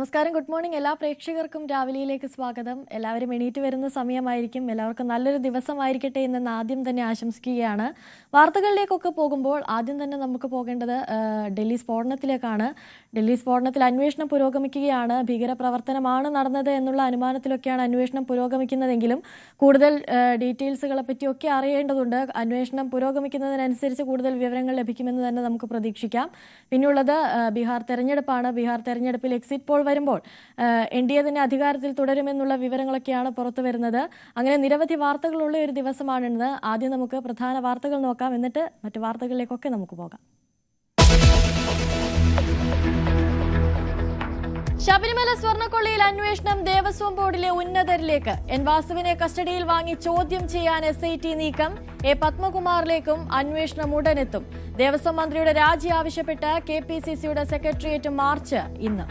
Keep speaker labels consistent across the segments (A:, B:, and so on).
A: നമസ്കാരം, good morning. എല്ലാ പ്രേക്ഷകർക്കും രാവിലെയിലേക്ക് സ്വാഗതം. എല്ലാവരും എണീറ്റ് വരുന്ന സമയമായിരിക്കും. എല്ലാവർക്കും നല്ലൊരു ദിവസമായിരിക്കട്ടെ എന്ന് ആദ്യം തന്നെ ആശംസിക്കുകയാണ്. വാർത്തകളിലേക്കൊക്കെ പോകുമ്പോൾ ആദ്യം തന്നെ നമുക്ക് പോകേണ്ടത് ഡൽഹി സ്ഫോടനത്തിലേക്കാണ്. ഡൽഹി സ്ഫോടനത്തിൽ അന്വേഷണം പുരോഗമിക്കുകയാണ്. ഭീകരപ്രവർത്തനമാണ് നടന്നത് എന്നുള്ള അനുമാനത്തിലൊക്കെയാണ് അന്വേഷണം പുരോഗമിക്കുന്നതെങ്കിലും കൂടുതൽ ഡീറ്റെയിൽസുകളെ പറ്റിയൊക്കെ അറിയേണ്ടതുണ്ട്. അന്വേഷണം പുരോഗമിക്കുന്നതിനനുസരിച്ച് കൂടുതൽ വിവരങ്ങൾ ലഭിക്കുമെന്ന് തന്നെ നമുക്ക് പ്രതീക്ഷിക്കാം. പിന്നെയുള്ളത് ബീഹാർ തെരഞ്ഞെടുപ്പാണ്. ബീഹാർ തെരഞ്ഞെടുപ്പിൽ എക്സിറ്റ് പോൾ വരുമ്പോൾ NDA തന്നെ അധികാരത്തിൽ തുടരുമെന്നുള്ള വിവരങ്ങളൊക്കെയാണ് പുറത്തു വരുന്നത്. അങ്ങനെ നിരവധി വാർത്തകളുള്ള ഒരു ദിവസമാണിന്ന്. ആദ്യം നമുക്ക് പ്രധാന വാർത്തകൾ നോക്കാം, എന്നിട്ട് മറ്റു വാർത്തകളിലേക്കൊക്കെ നമുക്ക് പോകാം. ശബരിമല സ്വർണ്ണക്കൊള്ളയിൽ അന്വേഷണം ദേവസ്വം ബോർഡിലെ ഉന്നതരിലേക്ക്. N വാസുവിനെ കസ്റ്റഡിയിൽ വാങ്ങി ചോദ്യം ചെയ്യാൻ SIT നീക്കം. A പത്മകുമാറിലേക്കും അന്വേഷണം ഉടനെത്തും. ദേവസ്വം മന്ത്രിയുടെ രാജി ആവശ്യപ്പെട്ട് KPCCയുടെ സെക്രട്ടേറിയറ്റ് മാർച്ച് ഇന്ന്.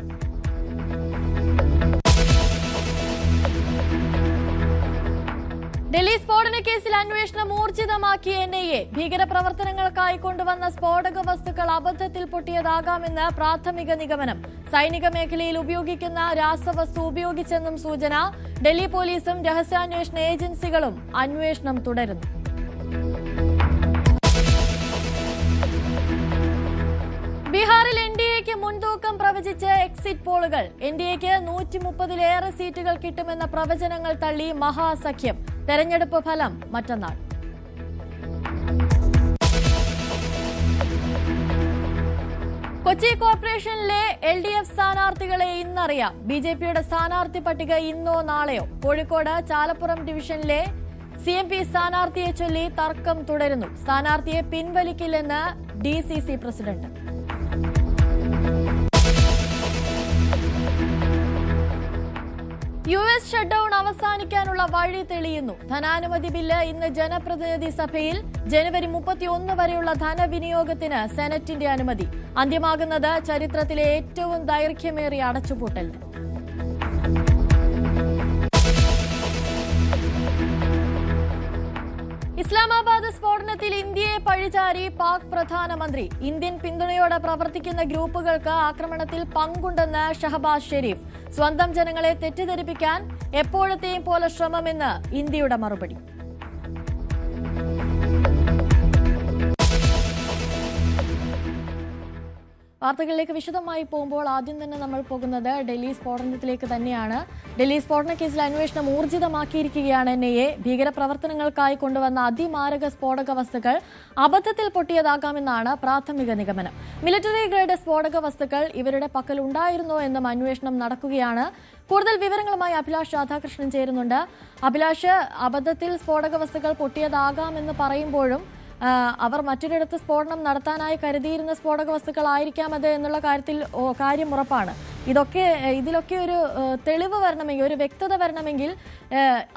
A: ഡൽഹി സ്ഫോടന കേസിൽ അന്വേഷണം ഊർജിതമാക്കി NIA. ഭീകരപ്രവർത്തനങ്ങൾക്കായി കൊണ്ടുവന്ന സ്ഫോടക വസ്തുക്കൾ അബദ്ധത്തിൽ പൊട്ടിയതാകാമെന്ന് പ്രാഥമിക നിഗമനം. സൈനിക മേഖലയിൽ ഉപയോഗിക്കുന്ന രാസവസ്തു ഉപയോഗിച്ചെന്നും സൂചന. ഡൽഹി പോലീസും രഹസ്യാന്വേഷണ ഏജൻസികളും അന്വേഷണം തുടരുന്നു. ബീഹാറിൽ NDAക്ക് മുൻതൂക്കം പ്രവചിച്ച് എക്സിറ്റ് പോളുകൾ. NDAക്ക് 130-ലേറെ സീറ്റുകൾ കിട്ടുമെന്ന പ്രവചനങ്ങൾ തള്ളി മഹാസഖ്യം. തെരഞ്ഞെടുപ്പ് ഫലം മറ്റന്നാൾ. കൊച്ചി കോർപ്പറേഷനിലെ LDF സ്ഥാനാർത്ഥികളെ ഇന്നറിയാം. BJPയുടെ സ്ഥാനാർത്ഥി പട്ടിക ഇന്നോ നാളെയോ. കോഴിക്കോട് ചാലപ്പുറം ഡിവിഷനിലെ CMP സ്ഥാനാർത്ഥിയെ ചൊല്ലി തർക്കം തുടരുന്നു. സ്ഥാനാർത്ഥിയെ പിൻവലിക്കില്ലെന്ന് DCC പ്രസിഡന്റ്. US ഷട്ട്ഡൌൺ അവസാനിക്കാനുള്ള വഴി തെളിയുന്നു. ധനാനുമതി ബില്ല് ഇന്ന് ജനപ്രതിനിധി സഭയിൽ. ജനുവരി 31 വരെയുള്ള ധനവിനിയോഗത്തിന് സെനറ്റിന്റെ അനുമതി. അന്ത്യമാകുന്നത് ചരിത്രത്തിലെ ഏറ്റവും ദൈർഘ്യമേറിയ അടച്ചുപൂട്ടലിന്. ഇസ്ലാമാബാദ് സ്ഫോടനത്തിൽ ഇന്ത്യയെ പഴിചാരി പാക് പ്രധാനമന്ത്രി. ഇന്ത്യൻ പിന്തുണയോടെ പ്രവർത്തിക്കുന്ന ഗ്രൂപ്പുകൾക്ക് ആക്രമണത്തിൽ പങ്കുണ്ടെന്ന് ഷഹബാസ് ഷെരീഫ്. സ്വന്തം ജനങ്ങളെ തെറ്റിദ്ധരിപ്പിക്കാൻ എപ്പോഴത്തെയും പോലെ ശ്രമമെന്ന് ഇന്ത്യയുടെ മറുപടി. വാർത്തകളിലേക്ക് വിശദമായി പോകുമ്പോൾ ആദ്യം തന്നെ നമ്മൾ പോകുന്നത് ഡൽഹി സ്ഫോടനത്തിലേക്ക് തന്നെയാണ്. ഡൽഹി സ്ഫോടന കേസിൽ അന്വേഷണം ഊർജിതമാക്കിയിരിക്കുകയാണ് NIA. ഭീകരപ്രവർത്തനങ്ങൾക്കായി കൊണ്ടുവന്ന അതിമാരക സ്ഫോടക വസ്തുക്കൾ അബദ്ധത്തിൽ പൊട്ടിയതാകാമെന്നാണ് പ്രാഥമിക നിഗമനം. മിലിറ്ററി ഗ്രേഡ് സ്ഫോടക വസ്തുക്കൾ ഇവരുടെ പക്കലുണ്ടായിരുന്നോ എന്നും അന്വേഷണം നടക്കുകയാണ്. കൂടുതൽ വിവരങ്ങളുമായി അഭിലാഷ് രാധാകൃഷ്ണൻ ചേരുന്നുണ്ട്. അഭിലാഷ്, അബദ്ധത്തിൽ സ്ഫോടക വസ്തുക്കൾ പൊട്ടിയതാകാമെന്ന് പറയുമ്പോഴും അവർ മറ്റൊരിടത്ത് സ്ഫോടനം നടത്താനായി കരുതിയിരുന്ന സ്ഫോടക വസ്തുക്കളായിരിക്കാം അത് എന്നുള്ള കാര്യം ഉറപ്പാണ്. ഇതിലൊക്കെ ഒരു തെളിവ് വരണമെങ്കിൽ, ഒരു വ്യക്തത വരണമെങ്കിൽ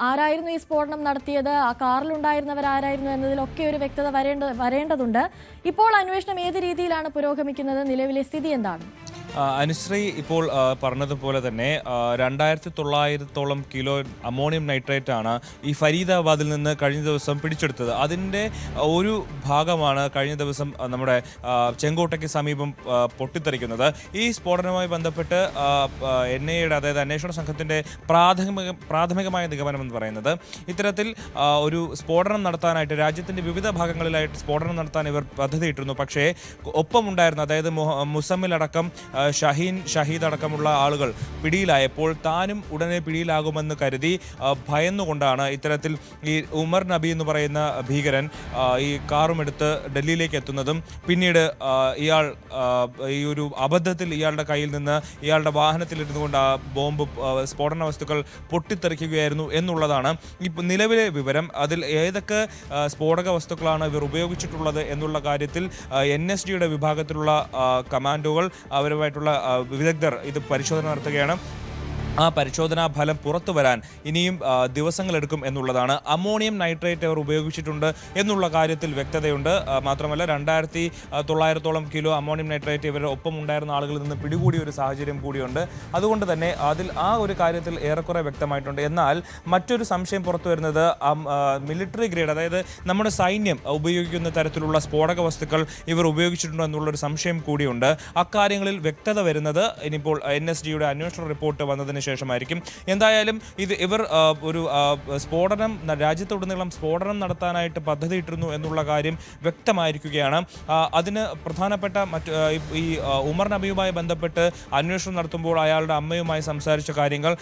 A: ആരായിരുന്നു ഈ സ്ഫോടനം നടത്തിയത്, ആ കാറിലുണ്ടായിരുന്നവർ ആരായിരുന്നു എന്നതിലൊക്കെ ഒരു വ്യക്തത വരേണ്ടതുണ്ട്. ഇപ്പോൾ അന്വേഷണം ഏത് രീതിയിലാണ് പുരോഗമിക്കുന്നത്? നിലവിലെ സ്ഥിതി എന്താണ്?
B: അനുശ്രീ ഇപ്പോൾ പറഞ്ഞതുപോലെ തന്നെ 2900-ഓളം കിലോ അമോണിയം നൈട്രേറ്റ് ആണ് ഈ ഫരീദാബാദിൽ നിന്ന് കഴിഞ്ഞ ദിവസം പിടിച്ചെടുത്തത്. അതിൻ്റെ ഒരു ഭാഗമാണ് കഴിഞ്ഞ ദിവസം നമ്മുടെ ചെങ്കോട്ടയ്ക്ക് സമീപം പൊട്ടിത്തെറിക്കുന്നത്. ഈ സ്ഫോടനവുമായി ബന്ധപ്പെട്ട് NIAയുടെ, അതായത് അന്വേഷണ സംഘത്തിൻ്റെ പ്രാഥമികമായ നിഗമനം എന്ന് പറയുന്നത്, ഇത്തരത്തിൽ ഒരു സ്ഫോടനം നടത്താനായിട്ട് രാജ്യത്തിൻ്റെ വിവിധ ഭാഗങ്ങളിലായിട്ട് സ്ഫോടനം നടത്താൻ ഇവർ പദ്ധതിയിട്ടിരുന്നു. പക്ഷേ ഒപ്പമുണ്ടായിരുന്ന, അതായത് മുസമ്മിൽ അടക്കം ഷഹീദ് അടക്കമുള്ള ആളുകൾ പിടിയിലായപ്പോൾ താനും ഉടനെ പിടിയിലാകുമെന്ന് കരുതി ഭയന്നുകൊണ്ടാണ് ഇത്തരത്തിൽ ഈ ഉമർ നബി എന്ന് പറയുന്ന ഭീകരൻ ഈ കാറുമെടുത്ത് ഡൽഹിയിലേക്ക് എത്തുന്നതും പിന്നീട് ഇയാൾ ഈ ഒരു അബദ്ധത്തിൽ ഇയാളുടെ കയ്യിൽ നിന്ന് ഇയാളുടെ വാഹനത്തിലിരുന്നു കൊണ്ട് ആ ബോംബ് സ്ഫോടന വസ്തുക്കൾ പൊട്ടിത്തെറിക്കുകയായിരുന്നു എന്നുള്ളതാണ് ഇപ്പോൾ നിലവിലെ വിവരം. അതിൽ ഏതൊക്കെ സ്ഫോടക വസ്തുക്കളാണ് ഇവർ ഉപയോഗിച്ചിട്ടുള്ളത് എന്നുള്ള കാര്യത്തിൽ NSGയുടെ വിഭാഗത്തിലുള്ള കമാൻഡോകൾ, അവരുമായിട്ടുള്ള വിദഗ്ധർ ഇത് പരിശോധന നടത്തുകയാണ്. ആ പരിശോധനാ ഫലം പുറത്തു വരാൻ ഇനിയും ദിവസങ്ങളെടുക്കും എന്നുള്ളതാണ്. അമോണിയം നൈട്രേറ്റ് അവർ ഉപയോഗിച്ചിട്ടുണ്ട് എന്നുള്ള കാര്യത്തിൽ വ്യക്തതയുണ്ട്. മാത്രമല്ല 2900 കിലോ അമോണിയം നൈട്രേറ്റ് ഇവരുടെ ഒപ്പം ഉണ്ടായിരുന്ന ആളുകളിൽ നിന്ന് പിടികൂടിയ ഒരു സാഹചര്യം കൂടിയുണ്ട്. അതുകൊണ്ട് തന്നെ അതിൽ ആ ഒരു കാര്യത്തിൽ ഏറെക്കുറെ വ്യക്തമായിട്ടുണ്ട്. എന്നാൽ മറ്റൊരു സംശയം പുറത്തു വരുന്നത് മിലിറ്ററി ഗ്രേഡ്, അതായത് നമ്മുടെ സൈന്യം ഉപയോഗിക്കുന്ന തരത്തിലുള്ള സ്ഫോടക വസ്തുക്കൾ ഇവർ ഉപയോഗിച്ചിട്ടുണ്ടോ എന്നുള്ളൊരു സംശയം കൂടിയുണ്ട്. അക്കാര്യങ്ങളിൽ വ്യക്തത വരുന്നത് ഇനിയിപ്പോൾ NSGയുടെ അന്വേഷണ റിപ്പോർട്ട് വന്നതിന് ശേഷമായിരിക്കും. എന്തായാലും ഇവർ ഒരു സ്ഫോടനം രാജ്യത്തുടനീളം സ്ഫോടനം നടത്താനായിട്ട് പദ്ധതിയിട്ടിരുന്നു എന്നുള്ള കാര്യം വ്യക്തമായിരിക്കുകയാണ്. അതിന് പ്രധാനപ്പെട്ട ഈ ഉമർ നബിയുമായി ബന്ധപ്പെട്ട് അന്വേഷണം നടത്തുമ്പോൾ അയാളുടെ അമ്മയുമായി സംസാരിച്ച കാര്യങ്ങൾ,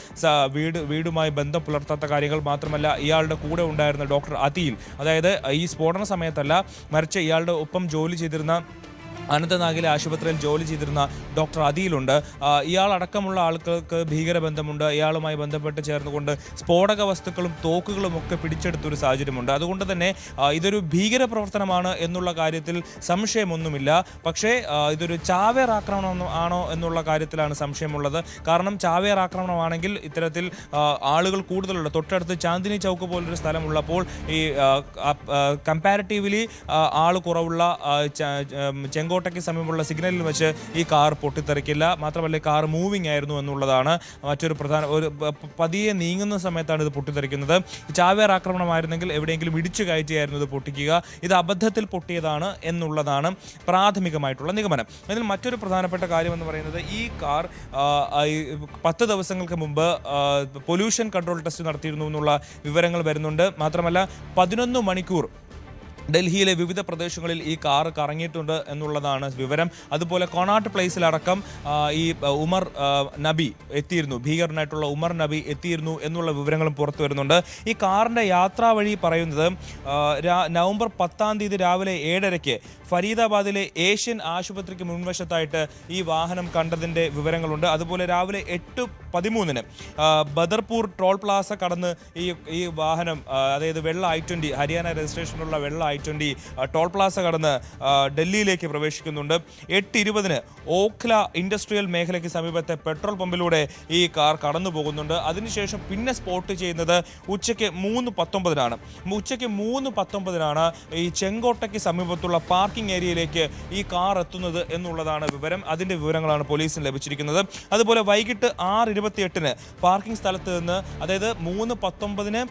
B: വീടുമായി ബന്ധം പുലർത്താത്ത കാര്യങ്ങൾ, മാത്രമല്ല ഇയാളുടെ കൂടെ ഉണ്ടായിരുന്ന ഡോക്ടർ അദീൽ, അതായത് ഈ സ്ഫോടന സമയത്തല്ല മറിച്ച് ഇയാളുടെ ഒപ്പം ജോലി ചെയ്തിരുന്ന അനന്തനാഗിലെ ആശുപത്രിയിൽ ജോലി ചെയ്തിരുന്ന ഡോക്ടർ അദീലുണ്ട്. ഇയാളടക്കമുള്ള ആളുകൾക്ക് ഭീകരബന്ധമുണ്ട്. ഇയാളുമായി ബന്ധപ്പെട്ട് ചേർന്നുകൊണ്ട് സ്ഫോടക വസ്തുക്കളും തോക്കുകളും ഒക്കെ പിടിച്ചെടുത്തൊരു സാഹചര്യമുണ്ട്. അതുകൊണ്ട് തന്നെ ഇതൊരു ഭീകര പ്രവർത്തനമാണ് എന്നുള്ള കാര്യത്തിൽ സംശയമൊന്നുമില്ല. പക്ഷേ ഇതൊരു ചാവേർ ആക്രമണം ആണോ എന്നുള്ള കാര്യത്തിലാണ് സംശയമുള്ളത്. കാരണം ചാവേർ ആക്രമണമാണെങ്കിൽ ഇത്തരത്തിൽ ആളുകൾ കൂടുതലുള്ള തൊട്ടടുത്ത് ചാന്ദിനി ചൗക്ക് പോലൊരു സ്ഥലമുള്ളപ്പോൾ ഈ കമ്പാരിറ്റീവ്ലി ആൾ കുറവുള്ള ചെങ്കോട്ടയ്ക്ക് സമീപമുള്ള സിഗ്നലിൽ വെച്ച് ഈ കാർ പൊട്ടിത്തെറിക്കില്ല. മാത്രമല്ല കാർ മൂവിങ് ആയിരുന്നു എന്നുള്ളതാണ് മറ്റൊരു പ്രധാന. ഒരു പതിയെ നീങ്ങുന്ന സമയത്താണ് ഇത് പൊട്ടിത്തെറിക്കുന്നത്. ചാവേർ ആക്രമണമായിരുന്നെങ്കിൽ എവിടെയെങ്കിലും ഇടിച്ചു കയറ്റിയായിരുന്നു ഇത് പൊട്ടിക്കുക. ഇത് അബദ്ധത്തിൽ പൊട്ടിയതാണ് എന്നുള്ളതാണ് പ്രാഥമികമായിട്ടുള്ള നിഗമനം. അതിൽ മറ്റൊരു പ്രധാനപ്പെട്ട കാര്യമെന്ന് പറയുന്നത് ഈ കാർ 10 ദിവസങ്ങൾക്ക് മുമ്പ് പൊല്യൂഷൻ കൺട്രോൾ ടെസ്റ്റ് നടത്തിയിരുന്നു എന്നുള്ള വിവരങ്ങൾ വരുന്നുണ്ട്. മാത്രമല്ല 11 മണിക്കൂർ ഡൽഹിയിലെ വിവിധ പ്രദേശങ്ങളിൽ ഈ കാർ കറങ്ങിയിട്ടുണ്ട് എന്നുള്ളതാണ് വിവരം. അതുപോലെ കൊണാട്ട് പ്ലേസിലടക്കം ഈ ഉമർ നബി എത്തിയിരുന്നു, ഭീകരനായിട്ടുള്ള ഉമർ നബി എത്തിയിരുന്നു എന്നുള്ള വിവരങ്ങളും പുറത്തു വരുന്നുണ്ട്. ഈ കാറിൻ്റെ യാത്രാ വഴി പറയുന്നത് നവംബർ 10-ാം തീയതി രാവിലെ 7:30 ഫരീദാബാദിലെ ഏഷ്യൻ ആശുപത്രിക്ക് മുൻവശത്തായിട്ട് ഈ വാഹനം കണ്ടതിൻ്റെ വിവരങ്ങളുണ്ട്. അതുപോലെ രാവിലെ 8:13 ബദർപൂർ ടോൾ പ്ലാസ കടന്ന് ഈ വാഹനം, അതായത് വെള്ള I-20 ഹരിയാന രജിസ്ട്രേഷനുള്ള വെള്ള I-20 ടോൾ പ്ലാസ കടന്ന് ഡൽഹിയിലേക്ക് പ്രവേശിക്കുന്നുണ്ട്. 8:20 ഓഖ്ല ഇൻഡസ്ട്രിയൽ മേഖലയ്ക്ക് സമീപത്തെ പെട്രോൾ പമ്പിലൂടെ ഈ കാർ കടന്നു പോകുന്നുണ്ട്. അതിനുശേഷം പിന്നെ സ്പോട്ട് ചെയ്യുന്നത് ഉച്ചയ്ക്ക് 3:19 ഉച്ചയ്ക്ക് 3:19 ഈ ചെങ്കോട്ടയ്ക്ക് സമീപത്തുള്ള പാർക്കിംഗ് ഏരിയയിലേക്ക് ഈ കാർ എത്തുന്നത് എന്നുള്ളതാണ് വിവരം. അതിൻ്റെ വിവരങ്ങളാണ് പോലീസിന് ലഭിച്ചിരിക്കുന്നത്. അതുപോലെ വൈകിട്ട് 6:28 പാർക്കിംഗ് സ്ഥലത്ത് നിന്ന്, അതായത് 3:19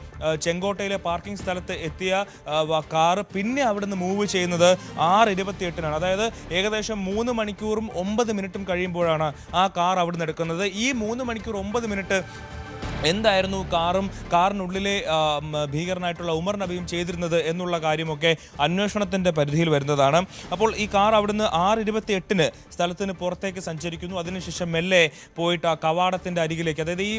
B: ചെങ്കോട്ടയിലെ പാർക്കിംഗ് സ്ഥലത്ത് എത്തിയ കാർ പിന്നെ അവിടുന്ന് മൂവ് ചെയ്യുന്നത് 6:28 അതായത് ഏകദേശം 3 മണിക്കൂറും 9 മിനിറ്റും കഴിയുമ്പോഴാണ് ആ കാർ അവിടുന്ന് എടുക്കുന്നത്. ഈ 3 മണിക്കൂർ 9 മിനിറ്റ് എന്തായിരുന്നു കാറിനുള്ളിലെ ഭീകരനായിട്ടുള്ള ഉമർ നബിയും ചെയ്തിരുന്നത് എന്നുള്ള കാര്യമൊക്കെ അന്വേഷണത്തിൻ്റെ പരിധിയിൽ വരുന്നതാണ്. അപ്പോൾ ഈ കാർ അവിടുന്ന് 6:28 സ്ഥലത്തിന് പുറത്തേക്ക് സഞ്ചരിക്കുന്നു. അതിനുശേഷം മെല്ലെ പോയിട്ട് ആ കവാടത്തിൻ്റെ അരികിലേക്ക്, അതായത് ഈ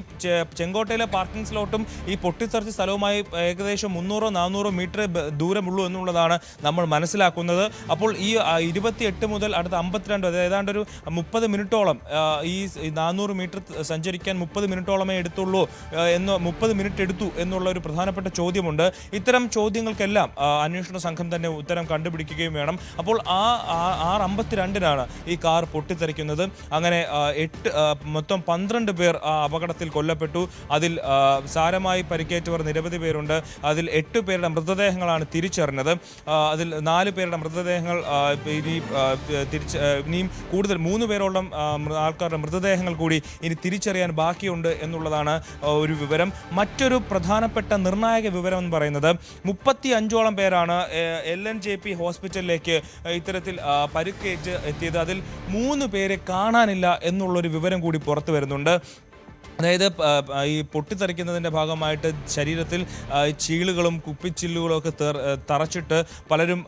B: ചെങ്കോട്ടയിലെ പാർക്കിംഗ് സ്ലോട്ടും ഈ പൊട്ടിത്തെറിച്ച സ്ഥലവുമായി ഏകദേശം 300-400 മീറ്റർ ദൂരമുള്ളൂ എന്നുള്ളതാണ് നമ്മൾ മനസ്സിലാക്കുന്നത്. അപ്പോൾ ഈ 28 മുതൽ അടുത്ത 52, അതായത് ഏതാണ്ട് ഒരു 30 മിനിറ്റോളം, ഈ 400 മീറ്റർ സഞ്ചരിക്കാൻ 30 മിനിറ്റോളമേ എടുത്തുള്ളൂ 30 മിനിറ്റ് എടുത്തു എന്നുള്ള ഒരു പ്രധാനപ്പെട്ട ചോദ്യമുണ്ട്. ഇത്തരം ചോദ്യങ്ങൾക്കെല്ലാം അന്വേഷണ സംഘം തന്നെ ഉത്തരം കണ്ടുപിടിക്കുകയും വേണം. അപ്പോൾ 6:52 ഈ കാർ പൊട്ടിത്തെറിക്കുന്നത്. അങ്ങനെ മൊത്തം 12 പേർ ആ അപകടത്തിൽ കൊല്ലപ്പെട്ടു. അതിൽ സാരമായി പരിക്കേറ്റവർ നിരവധി പേരുണ്ട്. അതിൽ 8 പേരുടെ മൃതദേഹങ്ങളാണ് തിരിച്ചറിഞ്ഞത്. അതിൽ 4 പേരുടെ മൃതദേഹങ്ങൾ ഇനിയും കൂടുതൽ 3 പേരോളം ആൾക്കാരുടെ മൃതദേഹങ്ങൾ കൂടി ഇനി തിരിച്ചറിയാൻ ബാക്കിയുണ്ട് എന്നുള്ളതാണ് ഒരു വിവരം. മറ്റൊരു പ്രധാനപ്പെട്ട നിർണായക വിവരം എന്ന് പറയുന്നത് 35ഓളം പേരാണ് LNJP ഹോസ്പിറ്റലിലേക്ക് ഇത്തരത്തിൽ പരിക്കേറ്റ് എത്തിയത്. അതിൽ 3 പേരെ കാണാനില്ല എന്നുള്ളൊരു വിവരം കൂടി പുറത്തു വരുന്നുണ്ട്. അതായത് ഈ പൊട്ടിത്തെറിക്കുന്നതിൻ്റെ ഭാഗമായിട്ട് ശരീരത്തിൽ ചീളുകളും കുപ്പിച്ചില്ലുകളും ഒക്കെ തറച്ചിട്ട് പലരും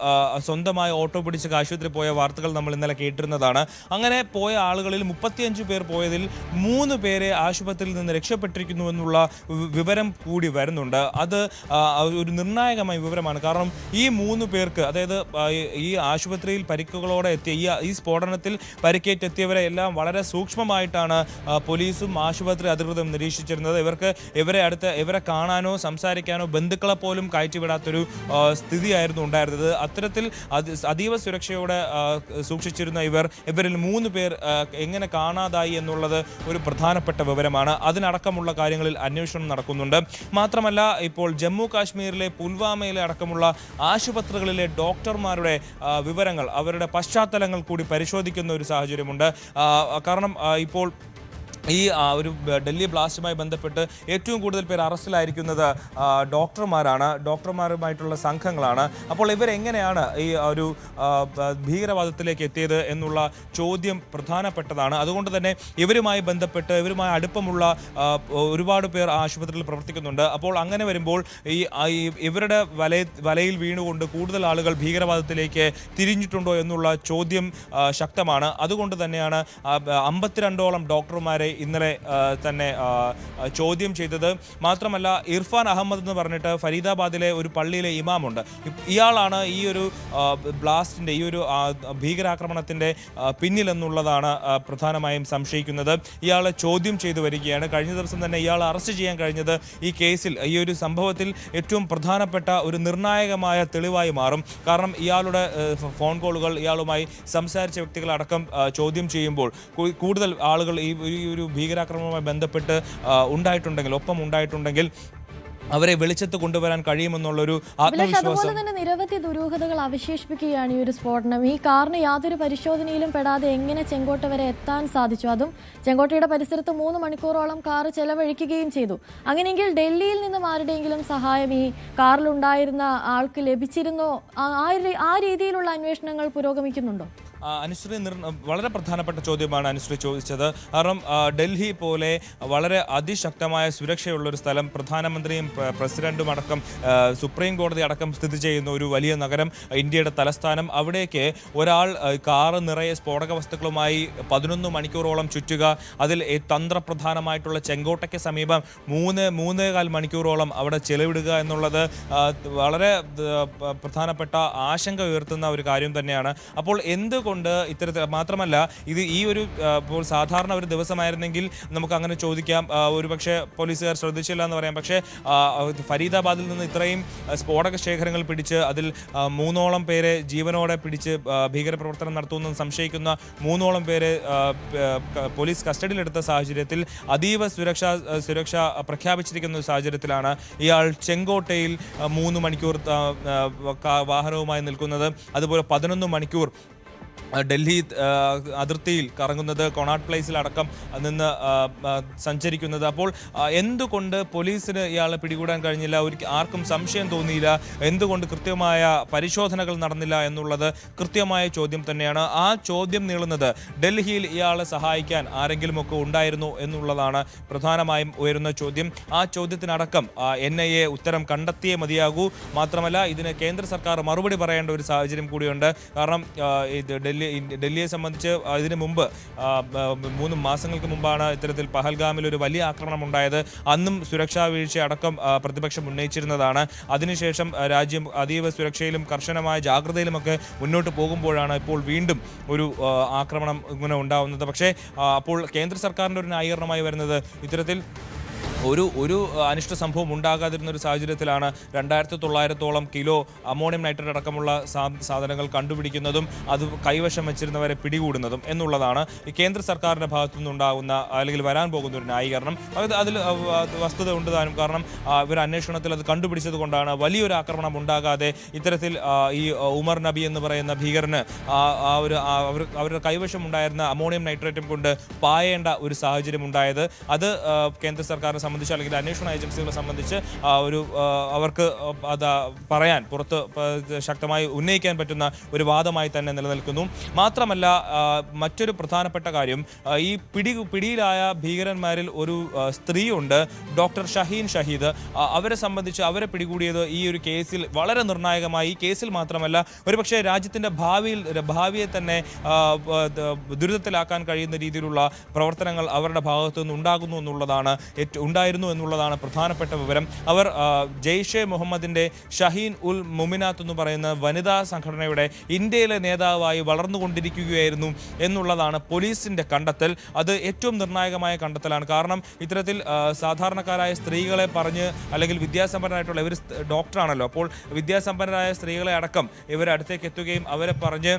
B: സ്വന്തമായി ഓട്ടോ പിടിച്ച് ആശുപത്രി പോയ വാർത്തകൾ നമ്മൾ ഇന്നലെ കേട്ടിരുന്നതാണ്. അങ്ങനെ പോയ ആളുകളിൽ 35 പേർ പോയതിൽ 3 പേരെ ആശുപത്രിയിൽ നിന്ന് രക്ഷപ്പെട്ടിരിക്കുന്നു എന്നുള്ള വിവരം കൂടി വരുന്നുണ്ട്. അത് ഒരു നിർണായകമായ വിവരമാണ്. കാരണം ഈ 3 പേർക്ക്, അതായത് ഈ ആശുപത്രിയിൽ പരിക്കുകളോടെ എത്തിയ ഈ സ്ഫോടനത്തിൽ പരിക്കേറ്റെത്തിയവരെ എല്ലാം വളരെ സൂക്ഷ്മമായിട്ടാണ് പോലീസും ആശുപത്രി അധികൃതർ നിരീക്ഷിച്ചിരുന്നത്. ഇവരെ കാണാനോ സംസാരിക്കാനോ ബന്ധുക്കളെ പോലും കയറ്റിവിടാത്തൊരു സ്ഥിതിയായിരുന്നു ഉണ്ടായിരുന്നത്. അത്തരത്തിൽ അതീവ സുരക്ഷയോടെ സൂക്ഷിച്ചിരുന്ന ഇവരിൽ 3 പേർ എങ്ങനെ കാണാതായി എന്നുള്ളത് ഒരു പ്രധാനപ്പെട്ട വിവരമാണ്. അതിനടക്കമുള്ള കാര്യങ്ങളിൽ അന്വേഷണം നടക്കുന്നുണ്ട്. മാത്രമല്ല, ഇപ്പോൾ ജമ്മു കാശ്മീരിലെ പുൽവാമയിലെ അടക്കമുള്ള ആശുപത്രികളിലെ ഡോക്ടർമാരുടെ വിവരങ്ങൾ, അവരുടെ പശ്ചാത്തലങ്ങൾ കൂടി പരിശോധിക്കുന്ന ഒരു സാഹചര്യമുണ്ട്. കാരണം ഇപ്പോൾ ഈ ഒരു ഡൽഹി ബ്ലാസ്റ്റുമായി ബന്ധപ്പെട്ട് ഏറ്റവും കൂടുതൽ പേർ അറസ്റ്റിലായിരിക്കുന്നത് ഡോക്ടർമാരുമായിട്ടുള്ള സംഘങ്ങളാണ്. അപ്പോൾ ഇവരെങ്ങനെയാണ് ഈ ഒരു ഭീകരവാദത്തിലേക്ക് എത്തിയത് എന്നുള്ള ചോദ്യം പ്രധാനപ്പെട്ടതാണ്. അതുകൊണ്ട് തന്നെ ഇവരുമായി അടുപ്പമുള്ള ഒരുപാട് പേർ ആശുപത്രിയിൽ പ്രവർത്തിക്കുന്നുണ്ട്. അപ്പോൾ അങ്ങനെ വരുമ്പോൾ ഇവരുടെ വലയിൽ വീണുകൊണ്ട് കൂടുതൽ ആളുകൾ ഭീകരവാദത്തിലേക്ക് തിരിഞ്ഞിട്ടുണ്ടോ എന്നുള്ള ചോദ്യം ശക്തമാണ്. അതുകൊണ്ട് തന്നെയാണ് 52ഓളം ഡോക്ടർമാരെ ഇന്നലെ തന്നെ ചോദ്യം ചെയ്തത്. മാത്രമല്ല, ഇർഫാൻ അഹമ്മദ് എന്ന് പറഞ്ഞിട്ട് ഫരീദാബാദിലെ ഒരു പള്ളിയിലെ ഇമാമുണ്ട്. ഇയാളാണ് ഈ ഒരു ബ്ലാസ്റ്റിൻ്റെ, ഈ ഒരു ഭീകരാക്രമണത്തിൻ്റെ പിന്നിലെന്നുള്ളതാണ് പ്രധാനമായും സംശയിക്കുന്നത്. ഇയാളെ ചോദ്യം ചെയ്തു വരികയാണ്. കഴിഞ്ഞ ദിവസം തന്നെ ഇയാളെ അറസ്റ്റ് ചെയ്യാൻ കഴിഞ്ഞത് ഈ കേസിൽ, ഈ ഒരു സംഭവത്തിൽ ഏറ്റവും പ്രധാനപ്പെട്ട ഒരു നിർണായകമായ തെളിവായി മാറും. കാരണം ഇയാളുടെ ഫോൺ കോളുകൾ, ഇയാളുമായി സംസാരിച്ച വ്യക്തികളടക്കം ചോദ്യം ചെയ്യുമ്പോൾ കൂടുതൽ ആളുകൾ ഈ ഒരു ഭീകരാക്രമണവുമായി ബന്ധപ്പെട്ട് ഒപ്പം ഉണ്ടായിട്ടുണ്ടെങ്കിൽ അവരെ വെളിച്ചത്ത് കൊണ്ടുവരാൻ കഴിയുമെന്നുള്ളൊരു ആത്മവിശ്വാസം.
A: അതുപോലെ തന്നെ നിരവധി ദുരൂഹതകൾ അവശേഷിപ്പിക്കുകയാണ് ഈ ഒരു സ്ഫോടനം. ഈ കാറിന് യാതൊരു പരിശോധനയിലും പെടാതെ എങ്ങനെ ചെങ്കോട്ട വരെ എത്താൻ സാധിച്ചു? അതും ചെങ്കോട്ടയുടെ പരിസരത്ത് 3 മണിക്കൂറോളം കാർ ചെലവഴിക്കുകയും ചെയ്തു. അങ്ങനെയെങ്കിൽ ഡൽഹിയിൽ നിന്നും ആരുടെയെങ്കിലും സഹായം ഈ കാറിലുണ്ടായിരുന്ന ആൾക്ക് ലഭിച്ചിരുന്നോ? ആ രീതിയിലുള്ള അന്വേഷണങ്ങൾ പുരോഗമിക്കുന്നുണ്ടോ?
B: അനുശ്രീ, വളരെ പ്രധാനപ്പെട്ട ചോദ്യമാണ് അനുശ്രീ ചോദിച്ചത്. കാരണം ഡൽഹി പോലെ വളരെ അതിശക്തമായ സുരക്ഷയുള്ളൊരു സ്ഥലം, പ്രധാനമന്ത്രിയും പ്രസിഡന്റും അടക്കം സുപ്രീം കോടതി അടക്കം സ്ഥിതി ചെയ്യുന്ന ഒരു വലിയ നഗരം, ഇന്ത്യയുടെ തലസ്ഥാനം, അവിടേക്ക് ഒരാൾ കാറ് നിറയെ സ്ഫോടക വസ്തുക്കളുമായി 11 മണിക്കൂറോളം ചുറ്റുക, അതിൽ തന്ത്രപ്രധാനമായിട്ടുള്ള ചെങ്കോട്ടയ്ക്ക് സമീപം 3-3.25 മണിക്കൂറോളം അവിടെ ചെലവിടുക എന്നുള്ളത് വളരെ പ്രധാനപ്പെട്ട ആശങ്ക ഉയർത്തുന്ന ഒരു കാര്യം തന്നെയാണ്. അപ്പോൾ എന്തുകൊണ്ട് ഇത്തരത്തിൽ, മാത്രമല്ല ഈ ഒരു ഇപ്പോൾ സാധാരണ ഒരു ദിവസമായിരുന്നെങ്കിൽ നമുക്ക് അങ്ങനെ ചോദിക്കാം, ഒരുപക്ഷെ പോലീസുകാർ ശ്രദ്ധിച്ചില്ല എന്ന് പറയാം. പക്ഷേ ഫരീദാബാദിൽ നിന്ന് ഇത്രയും സ്ഫോടക ശേഖരങ്ങൾ പിടിച്ച് അതിൽ 3ഓളം പേരെ ജീവനോടെ പിടിച്ച് ഭീകരപ്രവർത്തനം നടത്തുമെന്ന് സംശയിക്കുന്ന 3ഓളം പേരെ പോലീസ് കസ്റ്റഡിയിലെടുത്ത സാഹചര്യത്തിൽ അതീവ സുരക്ഷ പ്രഖ്യാപിച്ചിരിക്കുന്ന ഒരു സാഹചര്യത്തിലാണ് ഇയാൾ ചെങ്കോട്ടയിൽ 3 മണിക്കൂർ വാഹനവുമായി നിൽക്കുന്നത്. അതുപോലെ 11 മണിക്കൂർ ഡൽഹി അതിർത്തിയിൽ കറങ്ങുന്നത്, കൊണാട്ട് പ്ലേസിലടക്കം നിന്ന് സഞ്ചരിക്കുന്നത്. അപ്പോൾ എന്തുകൊണ്ട് പോലീസിന് ഇയാളെ പിടികൂടാൻ കഴിഞ്ഞില്ല? ആർക്കും സംശയം തോന്നിയില്ല? എന്തുകൊണ്ട് കൃത്യമായ പരിശോധനകൾ നടന്നില്ല എന്നുള്ളത് കൃത്യമായ ചോദ്യം തന്നെയാണ്. ആ ചോദ്യം നീളുന്നത് ഡൽഹിയിൽ ഇയാളെ സഹായിക്കാൻ ആരെങ്കിലുമൊക്കെ ഉണ്ടായിരുന്നു എന്നുള്ളതാണ് പ്രധാനമായും ഉയരുന്ന ചോദ്യം. ആ ചോദ്യത്തിനടക്കം NIA ഉത്തരം കണ്ടെത്തിയേ മതിയാകൂ. മാത്രമല്ല, ഇതിന് കേന്ദ്ര സർക്കാർ മറുപടി പറയേണ്ട ഒരു സാഹചര്യം കൂടിയുണ്ട്. കാരണം ഡൽഹിയെ സംബന്ധിച്ച് ഇതിനു മുമ്പ് 3 മാസങ്ങൾക്ക് മുമ്പാണ് ഇത്തരത്തിൽ പഹൽഗാമിൽ ഒരു വലിയ ആക്രമണം ഉണ്ടായത്. അന്നും സുരക്ഷാ വീഴ്ച അടക്കം പ്രതിപക്ഷം ഉന്നയിച്ചിരുന്നതാണ്. അതിനുശേഷം രാജ്യം അതീവ സുരക്ഷയിലും കർശനമായ ജാഗ്രതയിലുമൊക്കെ മുന്നോട്ട് പോകുമ്പോഴാണ് ഇപ്പോൾ വീണ്ടും ഒരു ആക്രമണം ഇങ്ങനെ ഉണ്ടാവുന്നത്. പക്ഷേ അപ്പോൾ കേന്ദ്ര സർക്കാരിൻ്റെ ഒരു ന്യായീകരണമായി വരുന്നത് ഇത്തരത്തിൽ ഒരു അനിഷ്ട സംഭവം ഉണ്ടാകാതിരുന്ന ഒരു സാഹചര്യത്തിലാണ് 2900ഓളം കിലോ അമോണിയം നൈട്രേറ്റ് അടക്കമുള്ള സാധനങ്ങൾ കണ്ടുപിടിക്കുന്നതും അത് കൈവശം വെച്ചിരുന്നവരെ പിടികൂടുന്നതും എന്നുള്ളതാണ് ഈ കേന്ദ്ര സർക്കാരിൻ്റെ ഭാഗത്തു നിന്നുണ്ടാകുന്ന അല്ലെങ്കിൽ വരാൻ പോകുന്ന ഒരു ന്യായീകരണം. അതിൽ വസ്തുത ഉണ്ട് താനും. കാരണം ഇവർ അന്വേഷണത്തിൽ അത് കണ്ടുപിടിച്ചത് കൊണ്ടാണ് വലിയൊരു ആക്രമണം ഉണ്ടാകാതെ ഇത്തരത്തിൽ ഈ ഉമർ നബി എന്ന് പറയുന്ന ഭീകരന് അവരുടെ കൈവശം ഉണ്ടായിരുന്ന അമോണിയം നൈട്രേറ്റും കൊണ്ട് പായേണ്ട ഒരു സാഹചര്യം ഉണ്ടായത്. അത് കേന്ദ്ര സർക്കാരിനെ സംബന്ധിച്ച് അല്ലെങ്കിൽ അന്വേഷണ ഏജൻസികളെ സംബന്ധിച്ച് അവർക്ക് അത് പറയാൻ, പുറത്ത് ശക്തമായി ഉന്നയിക്കാൻ പറ്റുന്ന ഒരു വാദമായി തന്നെ നിലനിൽക്കുന്നു. മാത്രമല്ല, മറ്റൊരു പ്രധാനപ്പെട്ട കാര്യം, ഈ പിടിയിലായ ഭീകരന്മാരിൽ ഒരു സ്ത്രീയുണ്ട്, ഡോക്ടർ ഷഹീൻ ഷഹീദ്. അവരെ സംബന്ധിച്ച് അവരെ പിടികൂടിയത് ഈ ഒരു കേസിൽ വളരെ നിർണായകമായി. ഈ കേസിൽ മാത്രമല്ല, ഒരുപക്ഷെ രാജ്യത്തിൻ്റെ ഭാവിയെ തന്നെ ദുരിതത്തിലാക്കാൻ കഴിയുന്ന രീതിയിലുള്ള പ്രവർത്തനങ്ങൾ അവരുടെ ഭാഗത്തു നിന്ന് ഉണ്ടാകുന്നു എന്നുള്ളതാണ് ഉണ്ടായിരുന്നു എന്നുള്ളതാണ് പ്രധാനപ്പെട്ട വിവരം. അവർ ജെയ്ഷെ മുഹമ്മദിന്റെ ഷഹീൻ ഉൽ മുമിനാത്ത് എന്ന് പറയുന്ന വനിതാ സംഘടനയുടെ ഇന്ത്യയിലെ നേതാവായി വളർന്നുകൊണ്ടിരിക്കുകയായിരുന്നു എന്നുള്ളതാണ് പോലീസിന്റെ കണ്ടെത്തൽ. അത് ഏറ്റവും നിർണായകമായ കണ്ടെത്തലാണ്. കാരണം ഇത്തരത്തിൽ സാധാരണക്കാരായ സ്ത്രീകളെ പറഞ്ഞ്, അല്ലെങ്കിൽ വിദ്യാസമ്പന്നരായിട്ടുള്ള ഇവർ ഡോക്ടറാണല്ലോ, അപ്പോൾ വിദ്യാസമ്പന്നരായ സ്ത്രീകളെ അടക്കം ഇവർ അടുത്തേക്ക് എത്തുകയും അവരെ പറഞ്ഞ്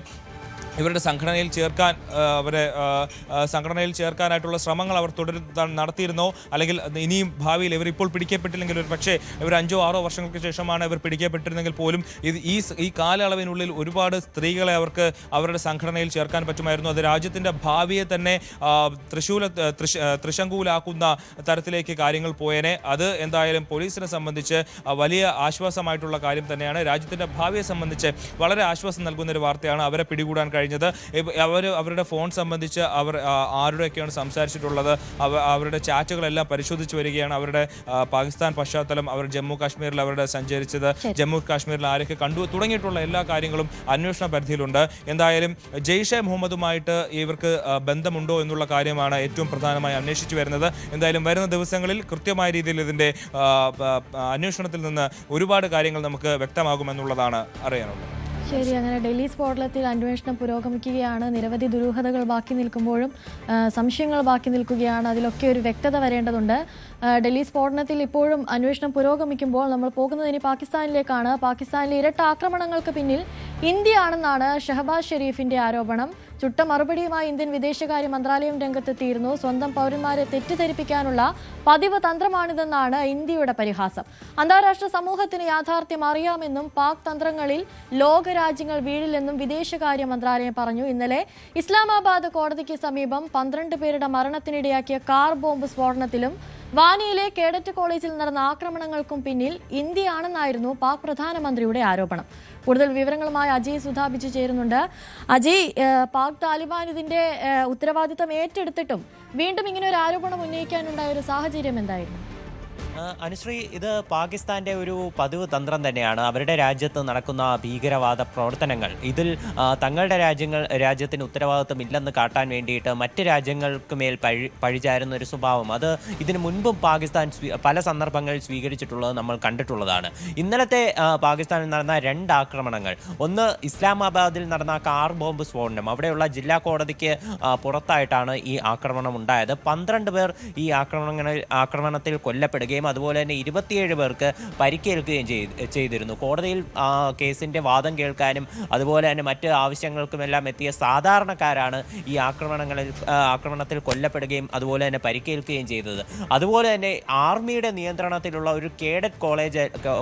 B: ഇവരുടെ സംഘടനയിൽ ചേർക്കാനായിട്ടുള്ള ശ്രമങ്ങൾ അവർ നടത്തിയിരുന്നോ, അല്ലെങ്കിൽ ഇനിയും ഭാവിയിൽ ഇവർ ഇപ്പോൾ പിടിക്കപ്പെട്ടില്ലെങ്കിൽ ഒരു പക്ഷേ ഇവർ 5-6 വർഷങ്ങൾക്ക് ശേഷമാണ് ഇവർ പിടിക്കപ്പെട്ടിരുന്നെങ്കിൽ പോലും ഈ കാലയളവിനുള്ളിൽ ഒരുപാട് സ്ത്രീകളെ അവർക്ക് അവരുടെ സംഘടനയിൽ ചേർക്കാൻ പറ്റുമായിരുന്നു. അത് രാജ്യത്തിൻ്റെ ഭാവിയെ തന്നെ ത്രിശങ്കൂലാക്കുന്ന തരത്തിലേക്ക് കാര്യങ്ങൾ പോയേനെ. അത് എന്തായാലും പോലീസിനെ സംബന്ധിച്ച് വലിയ ആശ്വാസമായിട്ടുള്ള കാര്യം തന്നെയാണ്. രാജ്യത്തിൻ്റെ ഭാവിയെ സംബന്ധിച്ച് വളരെ ആശ്വാസം നൽകുന്ന ഒരു വാർത്തയാണ് അവരെ പിടികൂടാൻ കഴിഞ്ഞത്. അവരുടെ ഫോൺ സംബന്ധിച്ച് അവർ ആരുടെയൊക്കെയാണ് സംസാരിച്ചിട്ടുള്ളത്, അവരുടെ ചാറ്റുകളെല്ലാം പരിശോധിച്ച് വരികയാണ്. അവരുടെ പാകിസ്ഥാൻ പശ്ചാത്തലം, അവർ ജമ്മു കാശ്മീരിൽ അവരുടെ സഞ്ചരിച്ചത്, ജമ്മു കാശ്മീരിൽ ആരൊക്കെ കണ്ടു തുടങ്ങിയിട്ടുള്ള എല്ലാ കാര്യങ്ങളും അന്വേഷണ പരിധിയിലുണ്ട്. എന്തായാലും ജെയ്ഷെ മുഹമ്മദുമായിട്ട് ഇവർക്ക് ബന്ധമുണ്ടോ എന്നുള്ള കാര്യമാണ് ഏറ്റവും പ്രധാനമായി അന്വേഷിച്ചു വരുന്നത്. എന്തായാലും വരുന്ന ദിവസങ്ങളിൽ കൃത്യമായ രീതിയിൽ ഇതിൻ്റെ അന്വേഷണത്തിൽ നിന്ന് ഒരുപാട് കാര്യങ്ങൾ നമുക്ക് വ്യക്തമാകുമെന്നുള്ളതാണ് അറിയാനുള്ളത്.
A: ശരി, അങ്ങനെ ഡൽഹി സ്ഫോടനത്തിൽ അന്വേഷണം പുരോഗമിക്കുകയാണ്. നിരവധി ദുരൂഹതകൾ ബാക്കി നിൽക്കുമ്പോഴും സംശയങ്ങൾ ബാക്കി നിൽക്കുകയാണ്. അതിലൊക്കെ ഒരു വ്യക്തത വരേണ്ടതുണ്ട്. ഡൽഹി സ്ഫോടനത്തിൽ ഇപ്പോഴും അന്വേഷണം പുരോഗമിക്കുമ്പോൾ നമ്മൾ പോകുന്നത് ഇനി പാകിസ്ഥാനിലേക്കാണ്. പാകിസ്ഥാനിലെ ഇരട്ട ആക്രമണങ്ങൾക്ക് പിന്നിൽ ഇന്ത്യയാണെന്നാണ് ഷഹബാസ് ഷെരീഫിന്റെ ആരോപണം. ചുട്ട മറുപടിയുമായി ഇന്ത്യൻ വിദേശകാര്യ മന്ത്രാലയം രംഗത്തെത്തിയിരുന്നു. സ്വന്തം പൗരന്മാരെ തെറ്റിദ്ധരിപ്പിക്കാനുള്ള പതിവ് തന്ത്രമാണിതെന്നാണ് ഇന്ത്യയുടെ പരിഹാസം. അന്താരാഷ്ട്ര സമൂഹത്തിന് യാഥാർത്ഥ്യം അറിയാമെന്നും പാക് തന്ത്രങ്ങളിൽ ലോകരാജ്യങ്ങൾ വീഴില്ലെന്നും വിദേശകാര്യ മന്ത്രാലയം പറഞ്ഞു. ഇന്നലെ ഇസ്ലാമാബാദ് കോടതിക്ക് സമീപം 12 പേരുടെ മരണത്തിനിടയാക്കിയ കാർ ബോംബ് സ്ഫോടനത്തിലും വാനിയിലെ കേഡറ്റ് കോളേജിൽ നടന്ന ആക്രമണങ്ങൾക്കും പിന്നിൽ ഇന്ത്യയാണെന്നായിരുന്നു പാക് പ്രധാനമന്ത്രിയുടെ ആരോപണം. കൂടുതൽ വിവരങ്ങളുമായി അജയ് സുധാബിച്ച് ചേരുന്നുണ്ട്. അജയ്, പാക് താലിബാൻ ഇതിന്റെ ഉത്തരവാദിത്തം ഏറ്റെടുത്തിട്ടും വീണ്ടും ഇങ്ങനെ ഒരു ആരോപണം ഉന്നയിക്കാനുണ്ടായ ഒരു സാഹചര്യം എന്തായിരുന്നു?
C: അനുശ്രീ, ഇത് പാകിസ്ഥാന്റെ ഒരു പതിവ് തന്ത്രം തന്നെയാണ്. അവരുടെ രാജ്യത്ത് നടക്കുന്ന ഭീകരവാദ പ്രവർത്തനങ്ങൾ ഇതിൽ തങ്ങളുടെ രാജ്യത്തിന് ഉത്തരവാദിത്വം ഇല്ലെന്ന് കാട്ടാൻ വേണ്ടിയിട്ട് മറ്റ് രാജ്യങ്ങൾക്ക് മേൽ പഴിചാരുന്ന ഒരു സ്വഭാവം അത് ഇതിനു മുൻപും പാകിസ്ഥാൻ പല സന്ദർഭങ്ങളിൽ സ്വീകരിച്ചിട്ടുള്ളത് നമ്മൾ കണ്ടിട്ടുള്ളതാണ്. ഇന്നലത്തെ പാകിസ്ഥാനിൽ നടന്ന 2 ആക്രമണങ്ങൾ, ഒന്ന് ഇസ്ലാമാബാദിൽ നടന്ന കാർ ബോംബ് സ്ഫോടനം, അവിടെയുള്ള ജില്ലാ കോടതിക്ക് പുറത്തായിട്ടാണ് ഈ ആക്രമണം ഉണ്ടായത്. 12 പേർ ഈ ആക്രമണത്തിൽ കൊല്ലപ്പെടുകയും അതുപോലെ തന്നെ 27 പേർക്ക് പരിക്കേൽക്കുകയും ചെയ്തിരുന്നു. കോടതിയിൽ കേസിന്റെ വാദം കേൾക്കാനും അതുപോലെ തന്നെ മറ്റ് ആവശ്യങ്ങൾക്കുമെല്ലാം എത്തിയ സാധാരണക്കാരാണ് ഈ ആക്രമണത്തിൽ കൊല്ലപ്പെടുകയും അതുപോലെ തന്നെ പരിക്കേൽക്കുകയും ചെയ്തത്. അതുപോലെ തന്നെ ആർമിയുടെ നിയന്ത്രണത്തിലുള്ള ഒരു കേഡറ്റ്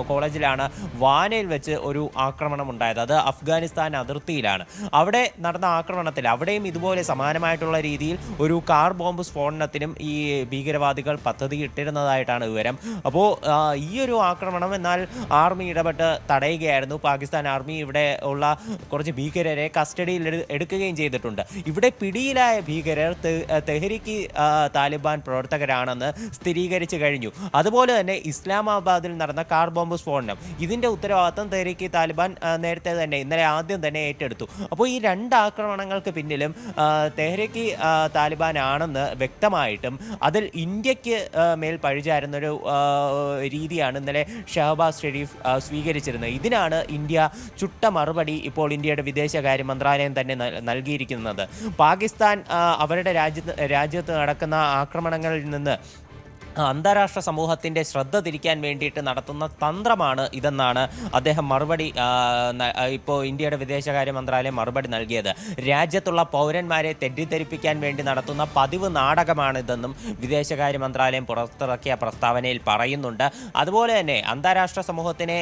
C: കോളേജിലാണ് വാനയിൽ വെച്ച് ഒരു ആക്രമണം ഉണ്ടായത്. അത് അഫ്ഗാനിസ്ഥാൻ അതിർത്തിയിലാണ്. അവിടെ നടന്ന ആക്രമണത്തിൽ അവിടെയും ഇതുപോലെ സമാനമായിട്ടുള്ള രീതിയിൽ ഒരു കാർ ബോംബ് സ്ഫോടനത്തിനും ഈ ഭീകരവാദികൾ പദ്ധതിയിട്ടിരുന്നതായിട്ടാണ് വിവരം. അപ്പോൾ ഈ ഒരു ആക്രമണം എന്നാൽ ആർമി ഇടപെട്ട് തടയുകയായിരുന്നു. പാകിസ്ഥാൻ ആർമി ഇവിടെ ഉള്ള കുറച്ച് ഭീകരരെ കസ്റ്റഡിയിൽ എടുക്കുകയും ചെയ്തിട്ടുണ്ട്. ഇവിടെ പിടിയിലായ ഭീകരർ തെഹ്രീക്ക് താലിബാൻ പ്രവർത്തകരാണെന്ന് സ്ഥിരീകരിച്ചു കഴിഞ്ഞു. അതുപോലെ തന്നെ ഇസ്ലാമാബാദിൽ നടന്ന കാർ ബോംബ് സ്ഫോടനം ഇതിന്റെ ഉത്തരവാദിത്തം തെഹ്രീക്ക് താലിബാൻ നേരത്തെ തന്നെ ഇന്നലെ ആദ്യം തന്നെ ഏറ്റെടുത്തു. അപ്പോൾ ഈ 2 ആക്രമണങ്ങൾക്ക് പിന്നിലും തെഹ്രീക്ക് താലിബാൻ ആണെന്ന് വ്യക്തമായിട്ടും അതിൽ ഇന്ത്യക്ക് മേൽ പഴിചാരുന്നൊരു രീതിയാണ് ഇന്നലെ ഷഹബാസ് ഷെരീഫ് സ്വീകരിച്ചിരുന്നത്. ഇതിനാണ് ഇന്ത്യ ചുട്ട മറുപടി ഇപ്പോൾ ഇന്ത്യയുടെ വിദേശകാര്യ മന്ത്രാലയം തന്നെ നൽകിയിരിക്കുന്നത്. പാകിസ്ഥാൻ അവരുടെ രാജ്യത്ത് നടക്കുന്ന ആക്രമണങ്ങളിൽ നിന്ന് അന്താരാഷ്ട്ര സമൂഹത്തിൻ്റെ ശ്രദ്ധ തിരിക്കാൻ വേണ്ടിയിട്ട് നടത്തുന്ന തന്ത്രമാണ് ഇതെന്നാണ് അദ്ദേഹം ഇപ്പോൾ ഇന്ത്യയുടെ വിദേശകാര്യ മന്ത്രാലയം മറുപടി നൽകിയത്. രാജ്യത്തുള്ള പൗരന്മാരെ തെറ്റിദ്ധരിപ്പിക്കാൻ വേണ്ടി നടത്തുന്ന പതിവ് നാടകമാണിതെന്നും വിദേശകാര്യ മന്ത്രാലയം പുറത്തിറക്കിയ പ്രസ്താവനയിൽ പറയുന്നുണ്ട്. അതുപോലെ തന്നെ അന്താരാഷ്ട്ര സമൂഹത്തിനെ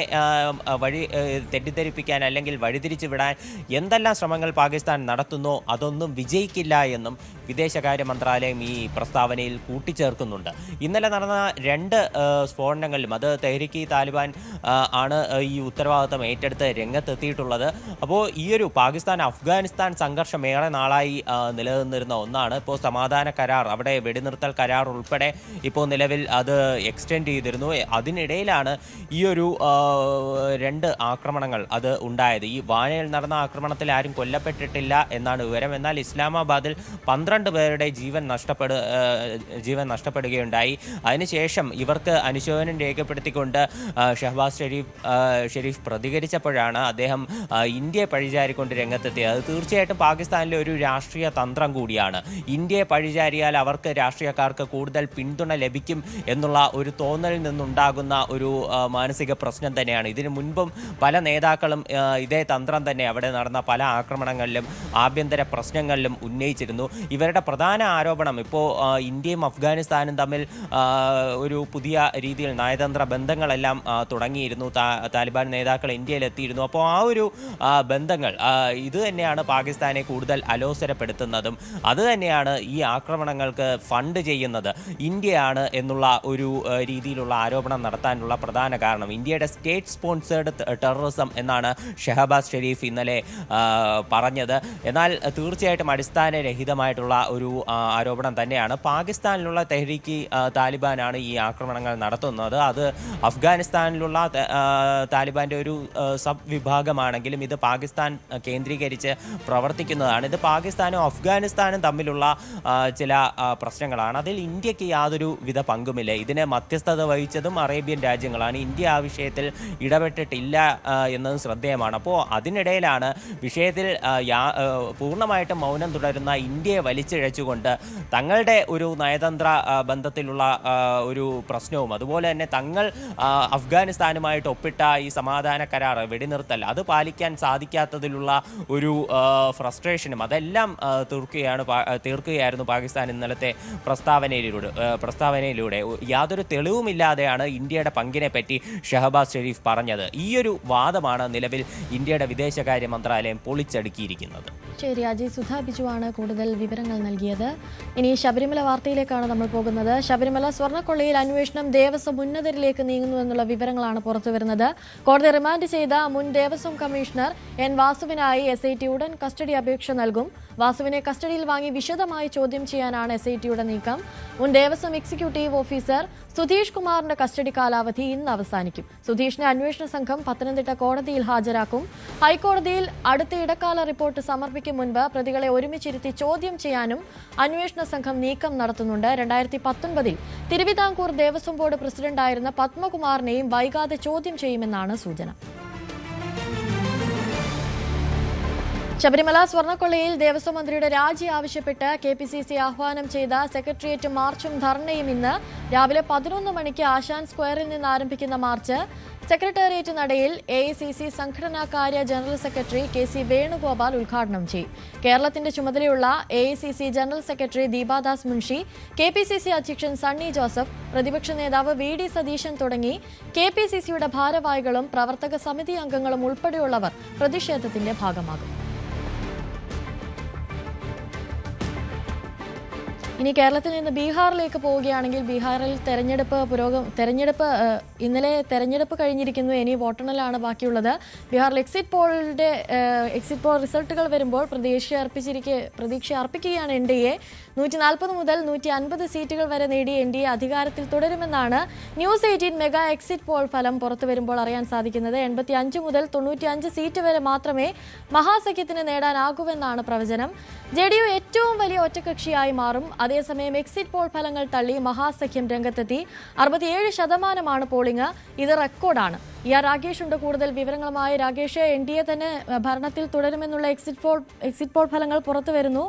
C: തെറ്റിദ്ധരിപ്പിക്കാൻ അല്ലെങ്കിൽ വഴിതിരിച്ചു വിടാൻ എന്തെല്ലാം ശ്രമങ്ങൾ പാകിസ്ഥാൻ നടത്തുന്നോ അതൊന്നും വിജയിക്കില്ല എന്നും വിദേശകാര്യ മന്ത്രാലയം ഈ പ്രസ്താവനയിൽ കൂട്ടിച്ചേർക്കുന്നുണ്ട്. ഇന്നലെ നടന്ന 2 സ്ഫോടനങ്ങളിലും അത് തെഹ്രീക്ക് താലിബാൻ ആണ് ഈ ഉത്തരവാദിത്തം ഏറ്റെടുത്ത് രംഗത്തെത്തിയിട്ടുള്ളത്. അപ്പോൾ ഈ ഒരു പാകിസ്ഥാൻ അഫ്ഗാനിസ്ഥാൻ സംഘർഷം ഏറെ നാളായി നിലനിന്നിരുന്ന ഒന്നാണ്. ഇപ്പോൾ സമാധാന കരാർ, അവിടെ വെടിനിർത്തൽ കരാർ ഉൾപ്പെടെ ഇപ്പോൾ നിലവിൽ അത് എക്സ്റ്റെൻഡ് ചെയ്തിരുന്നു. അതിനിടയിലാണ് ഈ ഒരു 2 ആക്രമണങ്ങൾ അത് ഉണ്ടായത്. ഈ വാനയിൽ നടന്ന ആക്രമണത്തിൽ ആരും കൊല്ലപ്പെട്ടിട്ടില്ല എന്നാണ് വിവരം. എന്നാൽ ഇസ്ലാമാബാദിൽ 12 പേരുടെ ജീവൻ നഷ്ടപ്പെടുകയുണ്ടായി. അതിനുശേഷം ഇവർക്ക് അനുശോചനം രേഖപ്പെടുത്തിക്കൊണ്ട് ഷഹബാസ് ഷെരീഫ് പ്രതികരിച്ചപ്പോഴാണ് അദ്ദേഹം ഇന്ത്യയെ പഴിചാരിക്കൊണ്ട് രംഗത്തെത്തിയത്. അത് തീർച്ചയായിട്ടും പാകിസ്ഥാനിലെ ഒരു രാഷ്ട്രീയ തന്ത്രം കൂടിയാണ്. ഇന്ത്യയെ പഴിചാരിയാൽ അവർക്ക് രാഷ്ട്രീയക്കാർക്ക് കൂടുതൽ പിന്തുണ ലഭിക്കും എന്നുള്ള ഒരു തോന്നലിൽ നിന്നുണ്ടാകുന്ന ഒരു മാനസിക പ്രശ്നം തന്നെയാണ്. ഇതിനു മുൻപും പല നേതാക്കളും ഇതേ തന്ത്രം തന്നെ അവിടെ നടന്ന പല ആക്രമണങ്ങളിലും ആഭ്യന്തര പ്രശ്നങ്ങളിലും ഉന്നയിച്ചിരുന്നു. ഇവരുടെ പ്രധാന ആരോപണം ഇപ്പോൾ ഇന്ത്യയും അഫ്ഗാനിസ്ഥാനും തമ്മിൽ ഒരു പുതിയ രീതിയിൽ നയതന്ത്ര ബന്ധങ്ങളെല്ലാം തുടങ്ങിയിരുന്നു. താലിബാൻ നേതാക്കൾ ഇന്ത്യയിലെത്തിയിരുന്നു. അപ്പോൾ ആ ഒരു ബന്ധങ്ങൾ ഇത് തന്നെയാണ് പാകിസ്ഥാനെ കൂടുതൽ അലോസരപ്പെടുത്തുന്നതും അത് തന്നെയാണ് ഈ ആക്രമണങ്ങൾക്ക് ഫണ്ട് ചെയ്യുന്നത് ഇന്ത്യയാണ് എന്നുള്ള ഒരു രീതിയിലുള്ള ആരോപണം നടത്താനുള്ള പ്രധാന കാരണം. ഇന്ത്യയുടെ സ്റ്റേറ്റ് സ്പോൺസേർഡ് ടെററിസം എന്നാണ് ഷഹബാസ് ഷെരീഫ് ഇന്നലെ പറഞ്ഞത്. എന്നാൽ തീർച്ചയായിട്ടും അടിസ്ഥാനരഹിതമായിട്ടുള്ള ഒരു ആരോപണം തന്നെയാണ്. പാകിസ്ഥാനിലുള്ള തെഹ്രീക്ക് താലിബാനാണ് ഈ ആക്രമണങ്ങൾ നടത്തുന്നത്. അത് അഫ്ഗാനിസ്ഥാനിലുള്ള താലിബാൻ്റെ ഒരു സബ് വിഭാഗമാണെങ്കിലും ഇത് പാകിസ്ഥാൻ കേന്ദ്രീകരിച്ച് പ്രവർത്തിക്കുന്നതാണ്. ഇത് പാകിസ്ഥാനും അഫ്ഗാനിസ്ഥാനും തമ്മിലുള്ള ചില പ്രശ്നങ്ങളാണ്. അതിൽ ഇന്ത്യക്ക് യാതൊരു വിധ പങ്കുമില്ല. ഇതിനെ മധ്യസ്ഥത വഹിച്ചതും അറേബ്യൻ രാജ്യങ്ങളാണ്. ഇന്ത്യ ആ വിഷയത്തിൽ ഇടപെട്ടിട്ടില്ല എന്നതും ശ്രദ്ധേയമാണ്. അപ്പോൾ അതിനിടയിലാണ് വിഷയത്തിൽ പൂർണ്ണമായിട്ടും മൗനം തുടരുന്ന ഇന്ത്യയെ വലിച്ചിഴച്ചുകൊണ്ട് തങ്ങളുടെ ഒരു നയതന്ത്ര ബന്ധത്തിലുള്ള ഒരു പ്രശ്നവും അതുപോലെ തന്നെ തങ്ങൾ അഫ്ഗാനിസ്ഥാനുമായിട്ട് ഒപ്പിട്ട ഈ സമാധാന കരാർ വെടിനിർത്തൽ അത് പാലിക്കാൻ സാധിക്കാത്തതിലുള്ള ഒരു ഫ്രസ്ട്രേഷനും അതെല്ലാം തീർക്കുകയായിരുന്നു പാകിസ്ഥാൻ ഇന്നലത്തെ പ്രസ്താവനയിലൂടെ. യാതൊരു തെളിവുമില്ലാതെയാണ് ഇന്ത്യയുടെ പങ്കിനെ പറ്റി ഷഹബാസ് ഷെരീഫ് പറഞ്ഞത്. ഈയൊരു വാദമാണ് നിലവിൽ ഇന്ത്യയുടെ വിദേശകാര്യ മന്ത്രാലയം പൊളിച്ചടുക്കിയിരിക്കുന്നത്.
A: ശരി, അജയ് സുധാ ബിജുവാണ് കൂടുതൽ വിവരങ്ങൾ നൽകിയത്. ഇനി ശബരിമല വാർത്തയിലേക്കാണ് നമ്മൾ പോകുന്നത്. ശബരിമല സ്വർണ്ണക്കൊള്ളയിൽ അന്വേഷണം ദേവസ്വം ഉന്നതരിലേക്ക് നീങ്ങുന്നുവെന്നുള്ള വിവരങ്ങളാണ് പുറത്തുവരുന്നത്. കോടതി റിമാൻഡ് ചെയ്ത മുൻ ദേവസ്വം കമ്മീഷണർ എൻ വാസുവിനായി SIT ഉടൻ കസ്റ്റഡി അപേക്ഷ നൽകും. വാസുവിനെ കസ്റ്റഡിയിൽ വാങ്ങി വിശദമായി ചോദ്യം ചെയ്യാനാണ് SITയുടെ നീക്കം. മുൻ ദേവസ്വം എക്സിക്യൂട്ടീവ് ഓഫീസർ സുധീഷ് കുമാറിന്റെ കസ്റ്റഡി കാലാവധി ഇന്ന് അവസാനിക്കും. സുധീഷിനെ അന്വേഷണ സംഘം പത്തനംതിട്ട കോടതിയിൽ ഹാജരാക്കും. ഹൈക്കോടതിയിൽ അടുത്ത ഇടക്കാല റിപ്പോർട്ട് സമർപ്പിക്കും മുൻപ് പ്രതികളെ ഒരുമിച്ചിരുത്തി ചോദ്യം ചെയ്യാനും അന്വേഷണ സംഘം നീക്കം നടത്തുന്നുണ്ട്. 2019 തിരുവിതാംകൂർ ദേവസ്വം ബോർഡ് പ്രസിഡന്റായിരുന്ന പത്മകുമാറിനെയും വൈകാതെ ചോദ്യം ചെയ്യുമെന്നാണ് സൂചന. ശബരിമല സ്വർണ്ണക്കൊള്ളയിൽ ദേവസ്വം മന്ത്രിയുടെ രാജി ആവശ്യപ്പെട്ട് KPCC ആഹ്വാനം ചെയ്ത സെക്രട്ടേറിയറ്റ് മാർച്ചും ധർണയും ഇന്ന് രാവിലെ 11 മണിക്ക് ആശാൻ സ്ക്വയറിൽ നിന്ന് ആരംഭിക്കുന്ന മാർച്ച് സെക്രട്ടേറിയറ്റ് നടയിൽ AICC സംഘടനാകാര്യ ജനറൽ സെക്രട്ടറി KC വേണുഗോപാൽ ഉദ്ഘാടനം ചെയ്യും. കേരളത്തിന്റെ ചുമതലയുള്ള AICC general secretary Deepa Das Munshi, KPCC അധ്യക്ഷൻ സണ്ണി ജോസഫ്, പ്രതിപക്ഷ നേതാവ് VD സതീശൻ തുടങ്ങി KPCCയുടെ ഭാരവാഹികളും പ്രവർത്തക സമിതി അംഗങ്ങളും ഉൾപ്പെടെയുള്ളവർ പ്രതിഷേധത്തിന്റെ ഭാഗമാകും. ഇനി കേരളത്തിൽ നിന്ന് ബീഹാറിലേക്ക് പോവുകയാണെങ്കിൽ ബീഹാറിൽ ഇന്നലെ തെരഞ്ഞെടുപ്പ് കഴിഞ്ഞിരിക്കുന്നു. ഇനി വോട്ടെണ്ണലാണ് ബാക്കിയുള്ളത്. ബീഹാറിൽ എക്സിറ്റ് പോൾ റിസൾട്ടുകൾ വരുമ്പോൾ പ്രതീക്ഷ അർപ്പിക്കുകയാണ് NDA. 140 മുതൽ 150 സീറ്റുകൾ വരെ നേടി NDA അധികാരത്തിൽ തുടരുമെന്നാണ് ന്യൂസ് 18 മെഗാ എക്സിറ്റ് പോൾ ഫലം പുറത്തു വരുമ്പോൾ അറിയാൻ സാധിക്കുന്നത്. 85 മുതൽ 95 സീറ്റ് വരെ മാത്രമേ മഹാസഖ്യത്തിന് നേടാനാകൂവെന്നാണ് പ്രവചനം. JDU ഏറ്റവും വലിയ ഒറ്റകക്ഷിയായി മാറും. അതേസമയം എക്സിറ്റ് പോൾ ഫലങ്ങൾ തള്ളി മഹാസഖ്യം രംഗത്തെത്തി. 67% പോളിംഗ്. ഇത് റെക്കോർഡാണ്. രാകേഷ് ഉണ്ട് കൂടുതൽ വിവരങ്ങളുമായി. രാകേഷ്, NDA തന്നെ ഭരണത്തിൽ തുടരുമെന്നുള്ള എക്സിറ്റ് പോൾ ഫലങ്ങൾ പുറത്തു വരുന്നു.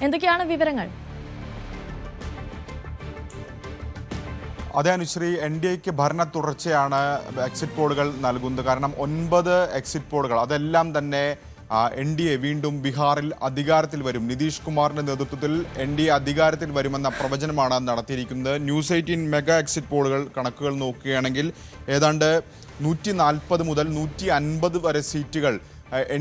A: എന്തൊക്കെയാണ് വിവരങ്ങൾ?
D: അതെ അനുശ്രീ, NDAക്ക് ഭരണ തുടർച്ചയാണ് എക്സിറ്റ് പോളുകൾ നൽകുന്നത്. കാരണം 9 എക്സിറ്റ് പോളുകൾ അതെല്ലാം തന്നെ NDA വീണ്ടും ബീഹാറിൽ അധികാരത്തിൽ വരും. നിതീഷ് കുമാറിന്റെ നേതൃത്വത്തിൽ NDA അധികാരത്തിൽ വരുമെന്ന പ്രവചനമാണ് നടത്തിയിരിക്കുന്നത്. ന്യൂസ് 18 മെഗാ എക്സിറ്റ് പോളുകൾ കണക്കുകൾ നോക്കുകയാണെങ്കിൽ ഏതാണ്ട് 140 മുതൽ 150 വരെ സീറ്റുകൾ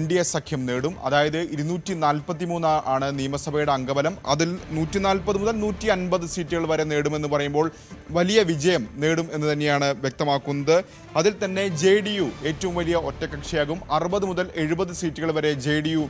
D: NDA സഖ്യം നേടും. അതായത് 243 ആണ് നിയമസഭയുടെ അംഗബലം. അതിൽ 140 മുതൽ 150 സീറ്റുകൾ വരെ നേടുമെന്ന് പറയുമ്പോൾ വലിയ വിജയം നേടും എന്ന് തന്നെയാണ് വ്യക്തമാക്കുന്നത്. അതിൽ തന്നെ JDU ഏറ്റവും വലിയ ഒറ്റകക്ഷിയാകും. 60 മുതൽ 70 സീറ്റുകൾ വരെ JDU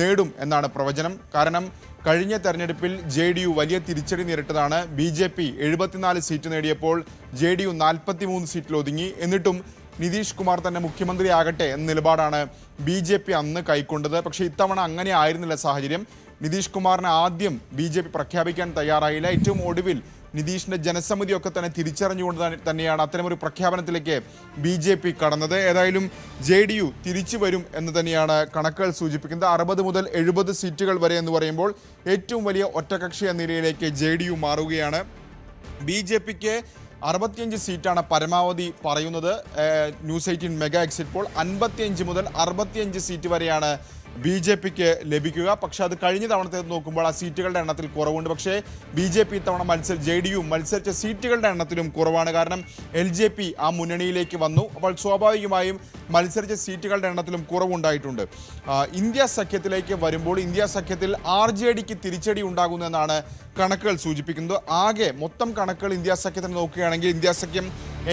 D: നേടും എന്നാണ് പ്രവചനം. കാരണം കഴിഞ്ഞ തെരഞ്ഞെടുപ്പിൽ JDU വലിയ തിരിച്ചടി നേരിട്ടതാണ്. BJP 74 സീറ്റ് നേടിയപ്പോൾ JDU 43 സീറ്റിൽ ഒതുങ്ങി. എന്നിട്ടും നിതീഷ് കുമാർ തന്നെ മുഖ്യമന്ത്രിയാകട്ടെ എന്ന നിലപാടാണ് BJP അന്ന് കൈക്കൊണ്ടത്. പക്ഷേ ഇത്തവണ അങ്ങനെ ആയിരുന്നില്ല സാഹചര്യം. നിതീഷ് കുമാറിനെ ആദ്യം BJP പ്രഖ്യാപിക്കാൻ തയ്യാറായില്ല. ഏറ്റവും ഒടുവിൽ നിതീഷിന്റെ ജനസമിതിയൊക്കെ തന്നെ തിരിച്ചറിഞ്ഞുകൊണ്ട് തന്നെയാണ് അത്തരമൊരു പ്രഖ്യാപനത്തിലേക്ക് BJP കടന്നത്. ഏതായാലും JDU തിരിച്ചു വരും എന്ന് തന്നെയാണ് കണക്കുകൾ സൂചിപ്പിക്കുന്നത്. 60 മുതൽ 70 സീറ്റുകൾ വരെ എന്ന് പറയുമ്പോൾ ഏറ്റവും വലിയ ഒറ്റകക്ഷി എന്ന നിലയിലേക്ക് JDU മാറുകയാണ്. BJPക്ക് 65 സീറ്റാണ് പരമാവധി പറയുന്നത്. ന്യൂസ് 18 മെഗാ എക്സിറ്റ് പോൾ 55 മുതൽ 65 സീറ്റ് വരെയാണ് BJPക്ക് ലഭിക്കുക. പക്ഷെ അത് കഴിഞ്ഞ തവണത്തെ നോക്കുമ്പോൾ ആ സീറ്റുകളുടെ എണ്ണത്തിൽ കുറവുണ്ട്. പക്ഷേ BJP ഇത്തവണ JDU മത്സരിച്ച സീറ്റുകളുടെ എണ്ണത്തിലും കുറവാണ്. കാരണം LJP ആ മുന്നണിയിലേക്ക് വന്നു. അപ്പോൾ സ്വാഭാവികമായും മത്സരിച്ച സീറ്റുകളുടെ എണ്ണത്തിലും കുറവുണ്ടായിട്ടുണ്ട്. ഇന്ത്യ സഖ്യത്തിലേക്ക് വരുമ്പോൾ ഇന്ത്യ സഖ്യത്തിൽ RJDക്ക് തിരിച്ചടി ഉണ്ടാകുന്നതെന്നാണ് കണക്കുകൾ സൂചിപ്പിക്കുന്നത്. ആകെ മൊത്തം കണക്കുകൾ ഇന്ത്യ സഖ്യത്തിന് നോക്കുകയാണെങ്കിൽ ഇന്ത്യ സഖ്യം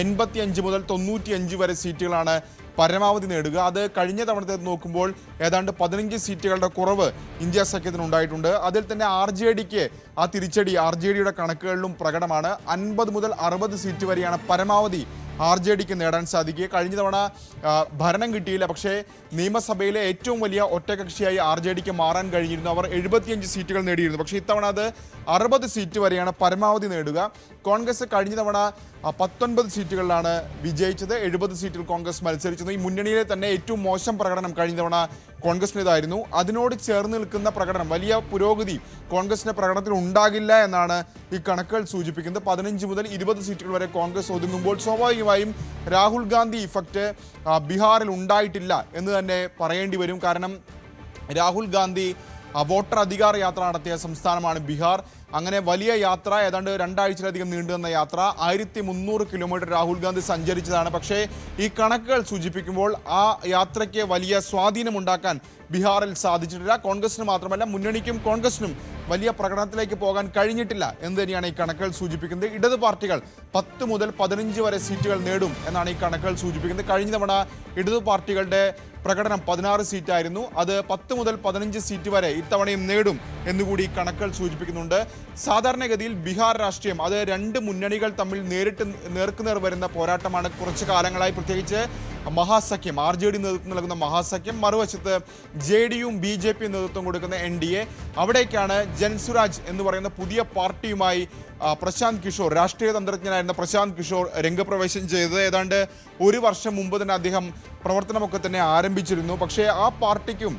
D: 85 മുതൽ 95 വരെ സീറ്റുകളാണ് പരമാവധി നേടുക. അത് കഴിഞ്ഞ തവണത്തെ നോക്കുമ്പോൾ ഏതാണ്ട് 15 സീറ്റുകളുടെ കുറവ് ഇന്ത്യ സഖ്യത്തിന് ഉണ്ടായിട്ടുണ്ട്. അതിൽ തന്നെ RJDക്ക് ആ തിരിച്ചടി RJDയുടെ കണക്കുകളിലും പ്രകടമാണ്. 50 മുതൽ 60 സീറ്റ് വരെയാണ് പരമാവധി RJDക്ക് നേടാൻ സാധിക്കുക. കഴിഞ്ഞ തവണ ഭരണം കിട്ടിയില്ല. പക്ഷേ നിയമസഭയിലെ ഏറ്റവും വലിയ ഒറ്റകക്ഷിയായി RJDക്ക് മാറാൻ കഴിഞ്ഞിരുന്നു. അവർ 75 സീറ്റുകൾ നേടിയിരുന്നു. പക്ഷേ ഇത്തവണ അത് 60 സീറ്റ് വരെയാണ് പരമാവധി നേടുക. കോൺഗ്രസ് കഴിഞ്ഞ തവണ 19 സീറ്റുകളിലാണ് വിജയിച്ചത്. 70 സീറ്റിൽ കോൺഗ്രസ് മത്സരിച്ചത്. ഈ മുന്നണിയിലെ തന്നെ ഏറ്റവും മോശം പ്രകടനം കഴിഞ്ഞ തവണ കോൺഗ്രസിൻ്റെതായിരുന്നു. അതിനോട് ചേർന്ന് നിൽക്കുന്ന പ്രകടനം, വലിയ പുരോഗതി കോൺഗ്രസിന്റെ പ്രകടനത്തിൽ ഉണ്ടാകില്ല എന്നാണ് ഈ കണക്കുകൾ സൂചിപ്പിക്കുന്നത്. 15 മുതൽ 20 സീറ്റുകൾ വരെ കോൺഗ്രസ് ഒതുങ്ങുമ്പോൾ സ്വാഭാവികമായും രാഹുൽ ഗാന്ധി ഇഫക്റ്റ് ബീഹാറിൽ ഉണ്ടായിട്ടില്ല എന്ന് തന്നെ പറയേണ്ടി വരും. കാരണം രാഹുൽ ഗാന്ധി വോട്ടർ അധികാര യാത്ര നടത്തിയ സംസ്ഥാനമാണ് ബീഹാർ. അങ്ങനെ വലിയ യാത്ര, ഏതാണ്ട് 2 ആഴ്ചയിലധികം നീണ്ടുവന്ന യാത്ര, 1300 കിലോമീറ്റർ രാഹുൽ ഗാന്ധി സഞ്ചരിച്ചതാണ്. പക്ഷേ ഈ കണക്കുകൾ സൂചിപ്പിക്കുമ്പോൾ ആ യാത്രയ്ക്ക് വലിയ സ്വാധീനമുണ്ടാക്കാൻ ബീഹാറിൽ സാധിച്ചിട്ടില്ല. കോൺഗ്രസിന് മാത്രമല്ല, മുന്നണിക്കും കോൺഗ്രസിനും വലിയ പ്രകടനത്തിലേക്ക് പോകാൻ കഴിഞ്ഞിട്ടില്ല എന്ന് തന്നെയാണ് ഈ കണക്കുകൾ സൂചിപ്പിക്കുന്നത്. ഇടത് പാർട്ടികൾ 10 മുതൽ 15 വരെ സീറ്റുകൾ നേടും എന്നാണ് ഈ കണക്കുകൾ സൂചിപ്പിക്കുന്നത്. കഴിഞ്ഞ തവണ ഇടതു പാർട്ടികളുടെ പ്രകടനം 16 സീറ്റായിരുന്നു. അത് 10 മുതൽ 15 സീറ്റ് വരെ ഇത്തവണയും നേടും എന്നുകൂടി കണക്കുകൾ സൂചിപ്പിക്കുന്നുണ്ട്. സാധാരണഗതിയിൽ ബീഹാർ രാഷ്ട്രീയം അത് 2 മുന്നണികൾ തമ്മിൽ നേർക്കുനേർ വരുന്ന പോരാട്ടമാണ് കുറച്ച് കാലങ്ങളായി. പ്രത്യേകിച്ച് മഹാസഖ്യം, RJD നേതൃത്വം നൽകുന്ന മഹാസഖ്യം, മറുവശത്ത് JDU BJP നേതൃത്വം കൊടുക്കുന്ന NDA. അവിടേക്കാണ് ജൻസുരാജ് എന്ന് പറയുന്ന പുതിയ പാർട്ടിയുമായി പ്രശാന്ത് കിഷോർ, രാഷ്ട്രീയ തന്ത്രജ്ഞനായിരുന്ന പ്രശാന്ത് കിഷോർ രംഗപ്രവേശം ചെയ്തത്. ഏതാണ്ട് 1 വർഷം മുമ്പ് തന്നെ അദ്ദേഹം പ്രവർത്തനമൊക്കെ തന്നെ ആരംഭിച്ചിരുന്നു. പക്ഷേ ആ പാർട്ടിക്കും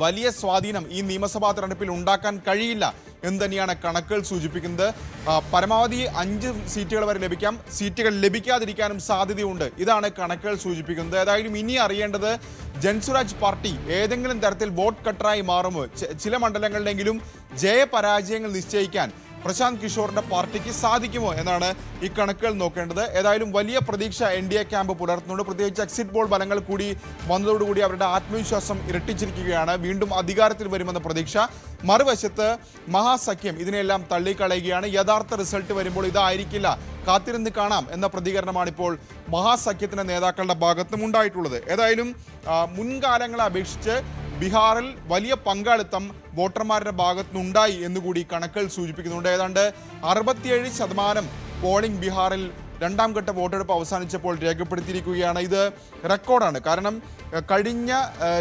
D: വലിയ സ്വാധീനം ഈ നിയമസഭാ തെരഞ്ഞെടുപ്പിൽ ഉണ്ടാക്കാൻ കഴിയില്ല എന്ന് തന്നെയാണ് കണക്കുകൾ സൂചിപ്പിക്കുന്നത്. പരമാവധി 5 സീറ്റുകൾ വരെ ലഭിക്കാം, സീറ്റുകൾ ലഭിക്കാതിരിക്കാനും സാധ്യതയുണ്ട്. ഇതാണ് കണക്കുകൾ സൂചിപ്പിക്കുന്നത്. ഏതായാലും ഇനി അറിയേണ്ടത് ജൻസുരാജ് പാർട്ടി ഏതെങ്കിലും തരത്തിൽ വോട്ട് കട്ടറായി മാറുമോ, ചില മണ്ഡലങ്ങളിലെങ്കിലും ജയപരാജയങ്ങൾ നിശ്ചയിക്കാൻ പ്രശാന്ത് കിഷോറിന്റെ പാർട്ടിക്ക് സാധിക്കുമോ എന്നാണ് ഈ കണക്കുകൾ നോക്കേണ്ടത്. ഏതായാലും വലിയ പ്രതീക്ഷ NDA ക്യാമ്പ് പുലർത്തുന്നുണ്ട്. പ്രത്യേകിച്ച് എക്സിറ്റ് പോൾ ഫലങ്ങൾ കൂടി വന്നതോടുകൂടി അവരുടെ ആത്മവിശ്വാസം ഇരട്ടിച്ചിരിക്കുകയാണ്. വീണ്ടും അധികാരത്തിൽ വരുമെന്ന പ്രതീക്ഷ. മറുവശത്ത് മഹാസഖ്യം ഇതിനെല്ലാം തള്ളിക്കളയുകയാണ്. യഥാർത്ഥ റിസൾട്ട് വരുമ്പോൾ ഇതായിരിക്കില്ല, കാത്തിരുന്ന് കാണാം എന്ന പ്രതികരണമാണ് ഇപ്പോൾ മഹാസഖ്യത്തിന്റെ നേതാക്കളുടെ ഭാഗത്തും ഉണ്ടായിട്ടുള്ളത്. ഏതായാലും മുൻകാലങ്ങളെ അപേക്ഷിച്ച് ബീഹാറിൽ വലിയ പങ്കാളിത്തം വോട്ടർമാരുടെ ഭാഗത്തുനിന്നുണ്ടായി എന്നുകൂടി കണക്കുകൾ സൂചിപ്പിക്കുന്നുണ്ട്. ഏതാണ്ട് 67% പോളിംഗ് ബീഹാറിൽ 2ാം ഘട്ട വോട്ടെടുപ്പ് അവസാനിച്ചപ്പോൾ രേഖപ്പെടുത്തിയിരിക്കുകയാണ്. ഇത് റെക്കോർഡാണ്. കാരണം കഴിഞ്ഞ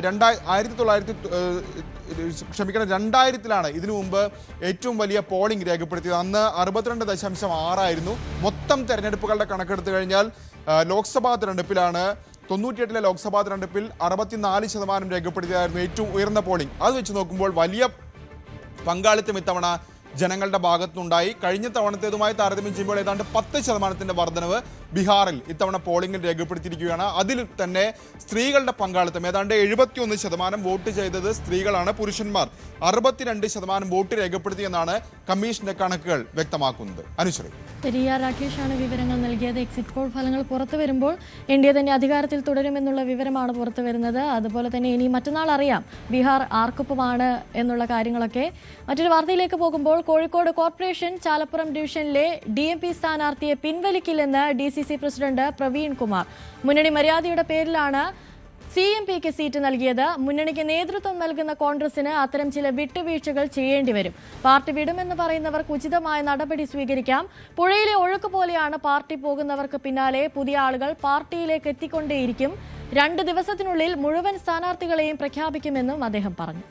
D: 2000-ലാണ് ഇതിനു മുമ്പ് ഏറ്റവും വലിയ പോളിംഗ് രേഖപ്പെടുത്തിയത്. അന്ന് 62.6 ആയിരുന്നു. മൊത്തം തെരഞ്ഞെടുപ്പുകളുടെ കണക്കെടുത്തു കഴിഞ്ഞാൽ ലോക്സഭാ തെരഞ്ഞെടുപ്പിലാണ് 98-ലെ ലോക്സഭാ തെരഞ്ഞെടുപ്പിൽ 64% രേഖപ്പെടുത്തിയതായിരുന്നു ഏറ്റവും ഉയർന്ന പോളിംഗ്. അത് വെച്ച് നോക്കുമ്പോൾ വലിയ പങ്കാളിത്തം ഇത്തവണ ജനങ്ങളുടെ ഭാഗത്തുനിന്നുണ്ടായി. കഴിഞ്ഞ തവണത്തേതുമായി താരതമ്യം ചെയ്യുമ്പോൾ ഏതാണ്ട് 10% വർധനവ് ബീഹാറിൽ ഇത്തവണ പോളിംഗിൽ രേഖപ്പെടുത്തിയിരിക്കുകയാണ്. അതിൽ തന്നെ സ്ത്രീകളുടെ പങ്കാളിത്തം ഏതാണ്ട് 71% വോട്ട് ചെയ്തത് സ്ത്രീകളാണ്. പുരുഷന്മാർ 62% വോട്ട് രേഖപ്പെടുത്തിയെന്നാണ് കമ്മീഷന്റെ കണക്കുകൾ വ്യക്തമാക്കുന്നത്. അനുശ്രീ
A: രാകേഷാണ് വിവരങ്ങൾ നൽകിയത്. എക്സിറ്റ് പോൾ ഫലങ്ങൾ പുറത്തു വരുമ്പോൾ NDA തന്നെ അധികാരത്തിൽ തുടരുമെന്നുള്ള വിവരമാണ് പുറത്തു വരുന്നത്. അതുപോലെ തന്നെ ഇനി മറ്റന്നാൾ അറിയാം ബീഹാർ ആർക്കൊപ്പമാണ് എന്നുള്ള കാര്യങ്ങളൊക്കെ. മറ്റൊരു വാർത്തയിലേക്ക് പോകുമ്പോൾ കോഴിക്കോട് കോർപ്പറേഷൻ ചാലപ്പുറം ഡിവിഷനിലെ DMP സ്ഥാനാർത്ഥിയെ പിൻവലിക്കില്ലെന്ന് DCC പ്രസിഡന്റ് പ്രവീൺ കുമാർ. മുന്നണി മര്യാദയുടെ പേരിലാണ് CMPക്ക് സീറ്റ് നൽകിയത്. മുന്നണിക്ക് നേതൃത്വം നൽകുന്ന കോൺഗ്രസിന് അത്തരം ചില വിട്ടുവീഴ്ചകൾ ചെയ്യേണ്ടി വരും. പാർട്ടി വിടുമെന്ന് പറയുന്നവർക്ക് ഉചിതമായ നടപടി സ്വീകരിക്കാം. പുഴയിലെ ഒഴുക്ക് പോലെയാണ് പാർട്ടി പോകുന്നവർക്ക് പിന്നാലെ പുതിയ ആളുകൾ പാർട്ടിയിലേക്ക് എത്തിക്കൊണ്ടേയിരിക്കും. 2 ദിവസത്തിനുള്ളിൽ മുഴുവൻ സ്ഥാനാർത്ഥികളെയും പ്രഖ്യാപിക്കുമെന്നും അദ്ദേഹം പറഞ്ഞു.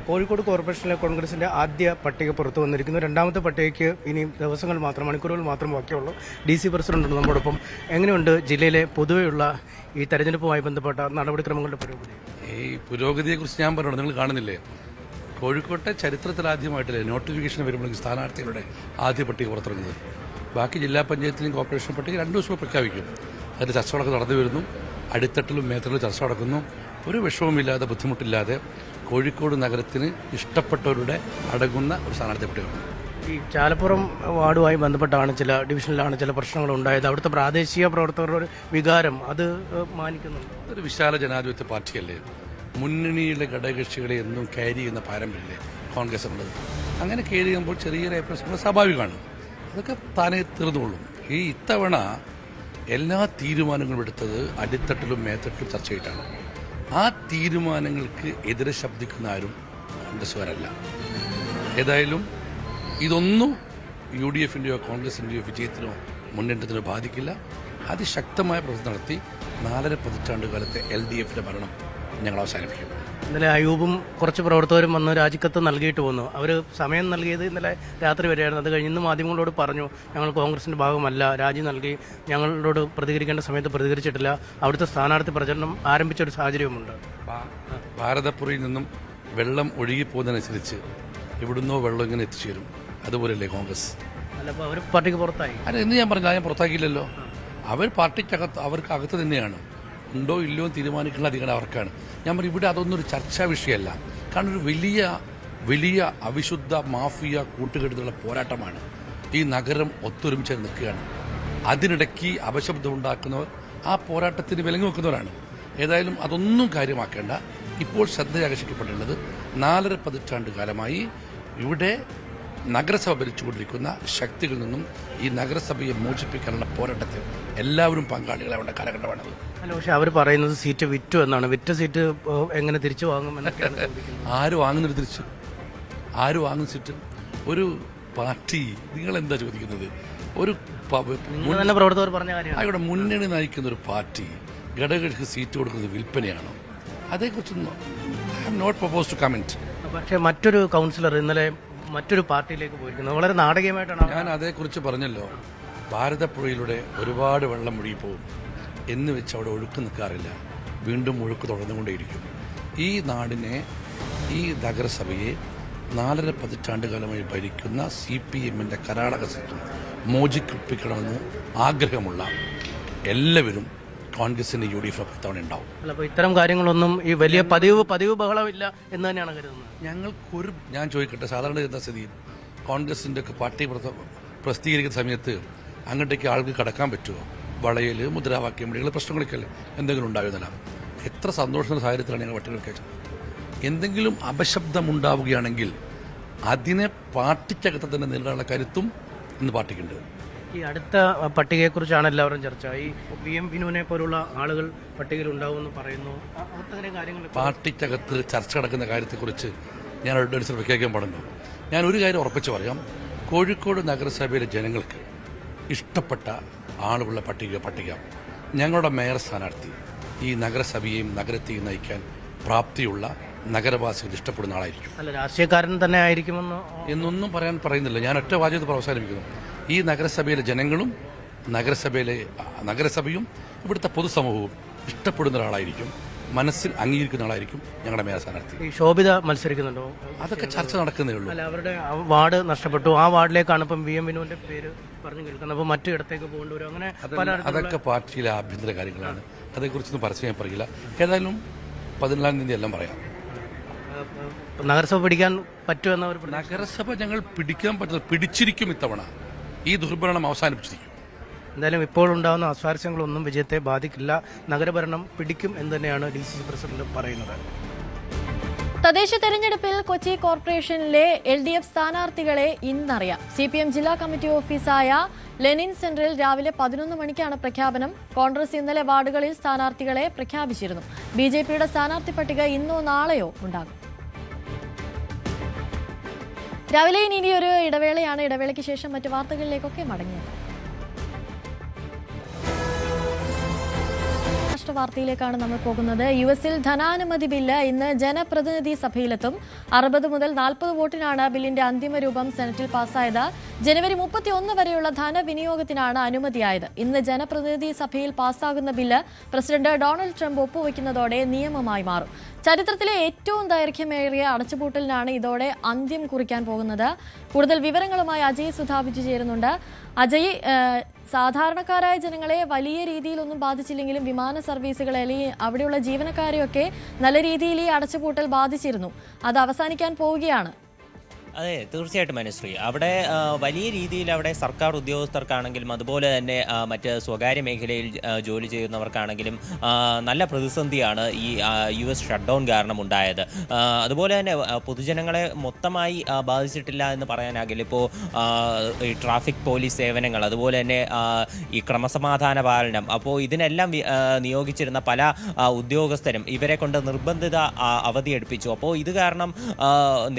E: കോഴിക്കോട് കോർപ്പറേഷനിലെ കോൺഗ്രസിൻ്റെ ആദ്യ പട്ടിക പുറത്തു വന്നിരിക്കുന്നു. രണ്ടാമത്തെ പട്ടികയ്ക്ക് ഇനി ദിവസങ്ങൾ മാത്രം, മണിക്കൂറുകൾ മാത്രം ബാക്കിയുള്ളൂ. DC പ്രസിഡന്റുണ്ട് നമ്മോടൊപ്പം. എങ്ങനെയുണ്ട് ജില്ലയിലെ പൊതുവെയുള്ള ഈ തെരഞ്ഞെടുപ്പുമായി ബന്ധപ്പെട്ട നടപടിക്രമങ്ങളുടെ പുരോഗതി?
F: ഈ പുരോഗതിയെക്കുറിച്ച് ഞാൻ പറഞ്ഞു, നിങ്ങൾ കാണുന്നില്ലേ, കോഴിക്കോട്ടെ ചരിത്രത്തിൽ ആദ്യമായിട്ടല്ലേ നോട്ടിഫിക്കേഷൻ വരുമ്പോഴേക്കും സ്ഥാനാർത്ഥികളുടെ ആദ്യ പട്ടിക പുറത്തിറങ്ങുന്നത്. ബാക്കി ജില്ലാ പഞ്ചായത്തിലും കോർപ്പറേഷൻ പട്ടിക 2 ദിവസം പ്രഖ്യാപിക്കും. അതിൽ ചർച്ചകളൊക്കെ നടന്നു വരുന്നു. അടിത്തട്ടിലും മേത്തട്ടിലും ചർച്ച നടക്കുന്നു. ഒരു വിഷമവുമില്ലാതെ, ബുദ്ധിമുട്ടില്ലാതെ കോഴിക്കോട് നഗരത്തിന് ഇഷ്ടപ്പെട്ടവരുടെ അടങ്ങുന്ന ഒരു സ്ഥാനാർത്ഥി പട്ടികയാണ്.
E: ഈ ചാലപ്പുറം വാർഡുമായി ബന്ധപ്പെട്ടാണ് ചില ഡിവിഷനിലാണ് ചില പ്രശ്നങ്ങൾ ഉണ്ടായത്. അവിടുത്തെ പ്രാദേശിക പ്രവർത്തകരുടെ ഒരു വികാരം അത് മാനിക്കുന്നുണ്ട്.
F: ഒരു വിശാല ജനാധിപത്യ പാർട്ടിയല്ലേ, മുന്നണിയിലെ ഘടകകക്ഷികളെ എന്നും ക്യാരി ചെയ്യുന്ന പാരമ്പര്യമില്ലേ കോൺഗ്രസ് ഉള്ളത്. അങ്ങനെ ക്യാരി ചെയ്യുമ്പോൾ ചെറിയ പ്രശ്നങ്ങൾ സ്വാഭാവികമാണ്. അതൊക്കെ താനേ തീർന്നുകൊള്ളും. ഈ ഇത്തവണ എല്ലാ തീരുമാനങ്ങളും എടുത്തത് അടിത്തട്ടിലും മേത്തട്ടിലും ചർച്ച ചെയ്തിട്ടാണ്. ആ തീരുമാനങ്ങൾക്ക് എതിരെ ശബ്ദിക്കുന്ന ആരും കോൺഗ്രസ്സുകാരല്ല. ഏതായാലും ഇതൊന്നും UDFന്റെയോ കോൺഗ്രസിന്റെയോ വിജയത്തിനോ മുന്നേറ്റത്തിനോ ബാധിക്കില്ല. അതിശക്തമായ പ്രവർത്തനം നടത്തി 4.5 പതിറ്റാണ്ട് കാലത്തെ LDFന്റെ ഭരണം ഞങ്ങൾ അവസാനിപ്പിക്കും.
E: ഇന്നലെ അയൂബും കുറച്ച് പ്രവർത്തകരും വന്ന് രാജിക്കത്ത് നൽകിയിട്ട് പോന്നു. അവർ സമയം നൽകിയത് ഇന്നലെ രാത്രി വരെയായിരുന്നു. അത് കഴിഞ്ഞ് ഇന്ന് മാധ്യമങ്ങളോട് പറഞ്ഞു, ഞങ്ങൾ കോൺഗ്രസിന്റെ ഭാഗമല്ല, രാജി നൽകി, ഞങ്ങളോട് പ്രതികരിക്കേണ്ട സമയത്ത് പ്രതികരിച്ചിട്ടില്ല. അവിടുത്തെ സ്ഥാനാർത്ഥി പ്രചരണം ആരംഭിച്ച ഒരു സാഹചര്യമുണ്ട്.
F: ഭാരതപ്പുറയിൽ നിന്നും വെള്ളം ഒഴുകിപ്പോകുന്നതനുസരിച്ച് എവിടുന്നോ വെള്ളം ഇങ്ങനെ എത്തിച്ചേരും. അതുപോലെയല്ലേ കോൺഗ്രസ്?
E: അല്ല, അപ്പോൾ അവർ പാർട്ടിക്ക് പുറത്തായി.
F: അല്ല, എന്ന് ഞാൻ പറഞ്ഞു, ഞാൻ പുറത്താക്കിയില്ലല്ലോ. അവർ പാർട്ടിക്കകത്ത്, അവർക്ക് അകത്ത് തന്നെയാണ്. ഉണ്ടോ ഇല്ലയോ തീരുമാനിക്കുന്ന അധികാരം അവർക്കാണ്. ഞാൻ പറഞ്ഞു, ഇവിടെ അതൊന്നും ഒരു ചർച്ചാ വിഷയമല്ല. കാരണം ഒരു വലിയ അവിശുദ്ധ മാഫിയ കൂട്ടുകെട്ടുകളുടെ പോരാട്ടമാണ്. ഈ നഗരം ഒത്തൊരുമിച്ച് നിൽക്കുകയാണ്. അതിനിടയ്ക്ക് അപശബ്ദമുണ്ടാക്കുന്നവർ ആ പോരാട്ടത്തിന് വിലങ്ങി വെക്കുന്നവരാണ്. ഏതായാലും അതൊന്നും കാര്യമാക്കേണ്ട. ഇപ്പോൾ ശ്രദ്ധയാകർഷിക്കപ്പെടേണ്ടത് 4.5 പതിറ്റാണ്ട് കാലമായി ഇവിടെ നഗരസഭ ഭരിച്ചുകൊണ്ടിരിക്കുന്ന ശക്തികളിൽ നിന്നും ഈ നഗരസഭയെ മോചിപ്പിക്കാനുള്ള പോരാട്ടത്തിൽ എല്ലാവരും പങ്കാളികളാവേണ്ട കാലഘട്ടമാണത്.
E: അല്ല, പക്ഷെ അവർ പറയുന്നത് സീറ്റ് വിറ്റു എന്നാണ്. വിറ്റ സീറ്റ് എങ്ങനെ തിരിച്ചു വാങ്ങും എന്നൊക്കെയാണ് ചോദിക്കുന്നത്.
F: ആര് വാങ്ങുന്നത് തിരിച്ചു? ആര് വാങ്ങും സീറ്റ്? ഒരു പാർട്ടി, നിങ്ങൾ എന്താ ചോദിക്കുന്നത്? ഒരു
E: തന്നെ പ്രവർത്തകർ പറഞ്ഞ കാര്യമാണ്.
F: അവിടെ മുന്നണി നയിക്കുന്ന ഒരു പാർട്ടി ഘടകകക്ഷിക്ക് സീറ്റ് കൊടുക്കുന്നത് വിൽപ്പനയാണോ? അതേക്കുറിച്ചൊന്നും I am not propose to comment.
E: പക്ഷേ മറ്റൊരു കൗൺസിലർ ഇന്നലെ മറ്റൊരു പാർട്ടിയിലേക്ക് പോയിരിക്കുന്നത് വളരെ നാടകീയമായിട്ടാണ്.
F: ഞാൻ അതേക്കുറിച്ച് പറഞ്ഞല്ലോ. ഭാരതപ്പുഴയിലൂടെ ഒരുപാട് വെള്ളം ഒഴുകിപ്പോകും എന്ന് വെച്ച് അവിടെ ഒഴുക്ക് നിൽക്കാറില്ല. വീണ്ടും ഒഴുക്ക് തുടർന്നുകൊണ്ടേയിരിക്കും. ഈ നാടിനെ, ഈ നഗരസഭയെ 4.5 പതിറ്റാണ്ട് കാലമായി ഭരിക്കുന്ന CPMന്റെ കരാളക സത്വം മോചിപ്പിക്കണമെന്ന് ആഗ്രഹമുള്ള എല്ലാവരും കോൺഗ്രസിന്റെ UDF തവണ ഉണ്ടാവും.
E: അല്ല, അപ്പോൾ ഇത്തരം കാര്യങ്ങളൊന്നും ഈ വലിയ പതിവ് ബഹളമില്ല എന്ന് തന്നെയാണ് കരുതുന്നത്.
F: ഞാൻ ചോദിക്കട്ടെ, സാധാരണ എന്താ സ്ഥിതി? കോൺഗ്രസിന്റെ ഒക്കെ പാർട്ടി പ്രസിദ്ധീകരിക്കുന്ന സമയത്ത് അങ്ങോട്ടേക്ക് ആൾക്ക് കടക്കാൻ പറ്റുമോ? വളയൽ, മുദ്രാവാക്യം വിളികൾ, പ്രശ്നങ്ങളൊക്കെ അല്ലേ എന്തെങ്കിലും ഉണ്ടാകുന്നില്ല. എത്ര സന്തോഷത്തിന്റെ സാഹചര്യത്തിലാണ് ഞങ്ങൾ പട്ടിക വെച്ചത്. എന്തെങ്കിലും അപശബ്ദമുണ്ടാവുകയാണെങ്കിൽ അതിനെ പാർട്ടിക്കകത്ത് തന്നെ നേരിടാനുള്ള കരുത്തും ഇന്ന് പാർട്ടിക്കുണ്ട്.
E: ഈ അടുത്ത പട്ടികയെക്കുറിച്ചാണ് എല്ലാവരും ചർച്ച. ഈ VM വിനുവിനെ പോലുള്ള ആളുകൾ പട്ടികയിൽ ഉണ്ടാവുമെന്ന് പറയുന്നു. അത്തരം കാര്യങ്ങൾ
F: പാർട്ടിക്കകത്ത് ചർച്ച നടക്കുന്ന കാര്യത്തെക്കുറിച്ച് ഞാൻ അടുത്ത പ്രഖ്യാപിക്കാൻ പാടുന്നു. ഞാൻ ഒരു കാര്യം ഉറപ്പിച്ച് പറയാം, കോഴിക്കോട് നഗരസഭയിലെ ജനങ്ങൾക്ക് ഇഷ്ടപ്പെട്ട ആളുകളുടെ പട്ടിക ഞങ്ങളുടെ മേയർ സ്ഥാനാർത്ഥി ഈ നഗരസഭയെയും നഗരത്തെയും നയിക്കാൻ പ്രാപ്തിയുള്ള നഗരവാസികൾ ഇഷ്ടപ്പെടുന്ന ആളായിരിക്കും.
E: അല്ല, രാഷ്ട്രീയക്കാരൻ തന്നെ ആയിരിക്കുമെന്ന്
F: എന്നൊന്നും പറയുന്നില്ല. ഞാൻ ഒറ്റ വാചകത്തിൽ അവസാനിപ്പിക്കുന്നു. ഈ നഗരസഭയിലെ ജനങ്ങളും നഗരസഭയും ഇവിടുത്തെ പൊതുസമൂഹവും ഇഷ്ടപ്പെടുന്ന ഒരാളായിരിക്കും, മനസ്സിൽ അംഗീകരിക്കുന്ന ആളായിരിക്കും ഞങ്ങളുടെ മേയർ സ്ഥാനാർത്ഥി.
E: ഈ ശോഭിത മത്സരിക്കുന്നുണ്ടോ?
F: അതൊക്കെ ചർച്ച നടക്കുന്നേ ഉള്ളൂ.
E: അല്ല, അവരുടെ വാർഡ് നഷ്ടപ്പെട്ടു. ആ വാർഡിലേക്കാണ് ഇപ്പം VM വിനുവിന്റെ പേര് പറഞ്ഞു കേൾക്കുന്നത്. അപ്പോൾ മറ്റു ഇടത്തേക്ക് പോകേണ്ടി വരും. അങ്ങനെ
F: അതൊക്കെ പാർട്ടിയിലെ ആഭ്യന്തര കാര്യങ്ങളാണ്. അതേക്കുറിച്ചൊന്നും പരസ്യം പറയില്ല. ഏതായാലും 14-ാം തീയതി എല്ലാം പറയാം.
E: നഗരസഭ പിടിക്കാൻ പറ്റുമെന്നവർ
F: നഗരസഭ ഞങ്ങൾ പിടിക്കാൻ പറ്റുന്നത് പിടിച്ചിരിക്കും. ഇത്തവണ ഈ ദുർഭരണം അവസാനിപ്പിച്ചിരിക്കും.
E: എന്തായാലും ഇപ്പോൾ ഉണ്ടാകുന്ന അസ്വാരസ്യങ്ങളൊന്നും വിജയത്തെ ബാധിക്കില്ല. നഗരഭരണം പിടിക്കും എന്ന് തന്നെയാണ് DCC പ്രസിഡന്റ് പറയുന്നത്.
A: തദ്ദേശ തെരഞ്ഞെടുപ്പിൽ കൊച്ചി കോർപ്പറേഷനിലെ LDF സ്ഥാനാർത്ഥികളെ ഇന്നറിയാം. CPM ജില്ലാ കമ്മിറ്റി ഓഫീസായ ലെനിൻ സെന്ററിൽ രാവിലെ 11 മണിക്കാണ് പ്രഖ്യാപനം. കോൺഗ്രസ് ഇന്നലെ വാർഡുകളിൽ സ്ഥാനാർത്ഥികളെ പ്രഖ്യാപിച്ചിരുന്നു. BJPയുടെ സ്ഥാനാർത്ഥി പട്ടിക ഇന്നോ നാളെയോ ഉണ്ടാകും. രാവിലെ ഇനി ഒരു ഇടവേളയാണ്. ഇടവേളയ്ക്ക് ശേഷം മറ്റു വാർത്തകളിലേക്കൊക്കെ മടങ്ങിയത്. അന്താരാഷ്ട്ര വാർത്തയിലേക്കാണ് നമ്മൾ പോകുന്നത്. യുഎസിൽ ധനാനുമതി ബില്ല് ഇന്ന് ജനപ്രതിനിധി സഭയിലെത്തും. 60 മുതൽ 40 വോട്ടിനാണ് ബില്ലിന്റെ അന്തിമ രൂപം സെനറ്റിൽ പാസ്സായത്. ജനുവരി 31 വരെയുള്ള ധനവിനിയോഗത്തിനാണ് അനുമതിയായത്. ഇന്ന് ജനപ്രതിനിധി സഭയിൽ പാസ്സാകുന്ന ബില്ല് പ്രസിഡന്റ് ഡൊണാൾഡ് ട്രംപ് ഒപ്പുവെക്കുന്നതോടെ നിയമമായി മാറും. ചരിത്രത്തിലെ ഏറ്റവും ദൈർഘ്യമേറിയ അടച്ചുപൂട്ടലിനാണ് ഇതോടെ അന്ത്യം കുറിക്കാൻ പോകുന്നത്. കൂടുതൽ വിവരങ്ങളുമായി അജയ് സുധാബിജു ചേരുന്നുണ്ട്. അജയ്, സാധാരണക്കാരായ ജനങ്ങളെ വലിയ രീതിയിലൊന്നും ബാധിച്ചില്ലെങ്കിലും വിമാന സർവീസുകളെ അല്ലെങ്കിൽ അവിടെയുള്ള ജീവനക്കാരെയൊക്കെ നല്ല രീതിയിൽ ഈ അടച്ചുപൂട്ടൽ ബാധിച്ചിരുന്നു. അത് അവസാനിക്കാൻ പോവുകയാണ്.
C: അതെ, തീർച്ചയായിട്ടും അനുശ്രീ. അവിടെ വലിയ രീതിയിൽ അവിടെ സർക്കാർ ഉദ്യോഗസ്ഥർക്കാണെങ്കിലും അതുപോലെ തന്നെ മറ്റ് സ്വകാര്യ മേഖലയിൽ ജോലി ചെയ്യുന്നവർക്കാണെങ്കിലും നല്ല പ്രതിസന്ധിയാണ് ഈ US ഷട്ട് ഡൗൺ കാരണം ഉണ്ടായത്. അതുപോലെ തന്നെ പൊതുജനങ്ങളെ മൊത്തമായി ബാധിച്ചിട്ടില്ല എന്ന് പറയാനാകില്ല. ഇപ്പോൾ ഈ ട്രാഫിക് പോലീസ് സേവനങ്ങൾ, അതുപോലെ തന്നെ ഈ ക്രമസമാധാന പാലനം, അപ്പോൾ ഇതിനെല്ലാം നിയോഗിച്ചിരുന്ന പല ഉദ്യോഗസ്ഥരും ഇവരെ കൊണ്ട് നിർബന്ധിത അവധി എടുപ്പിച്ചു. അപ്പോൾ ഇത് കാരണം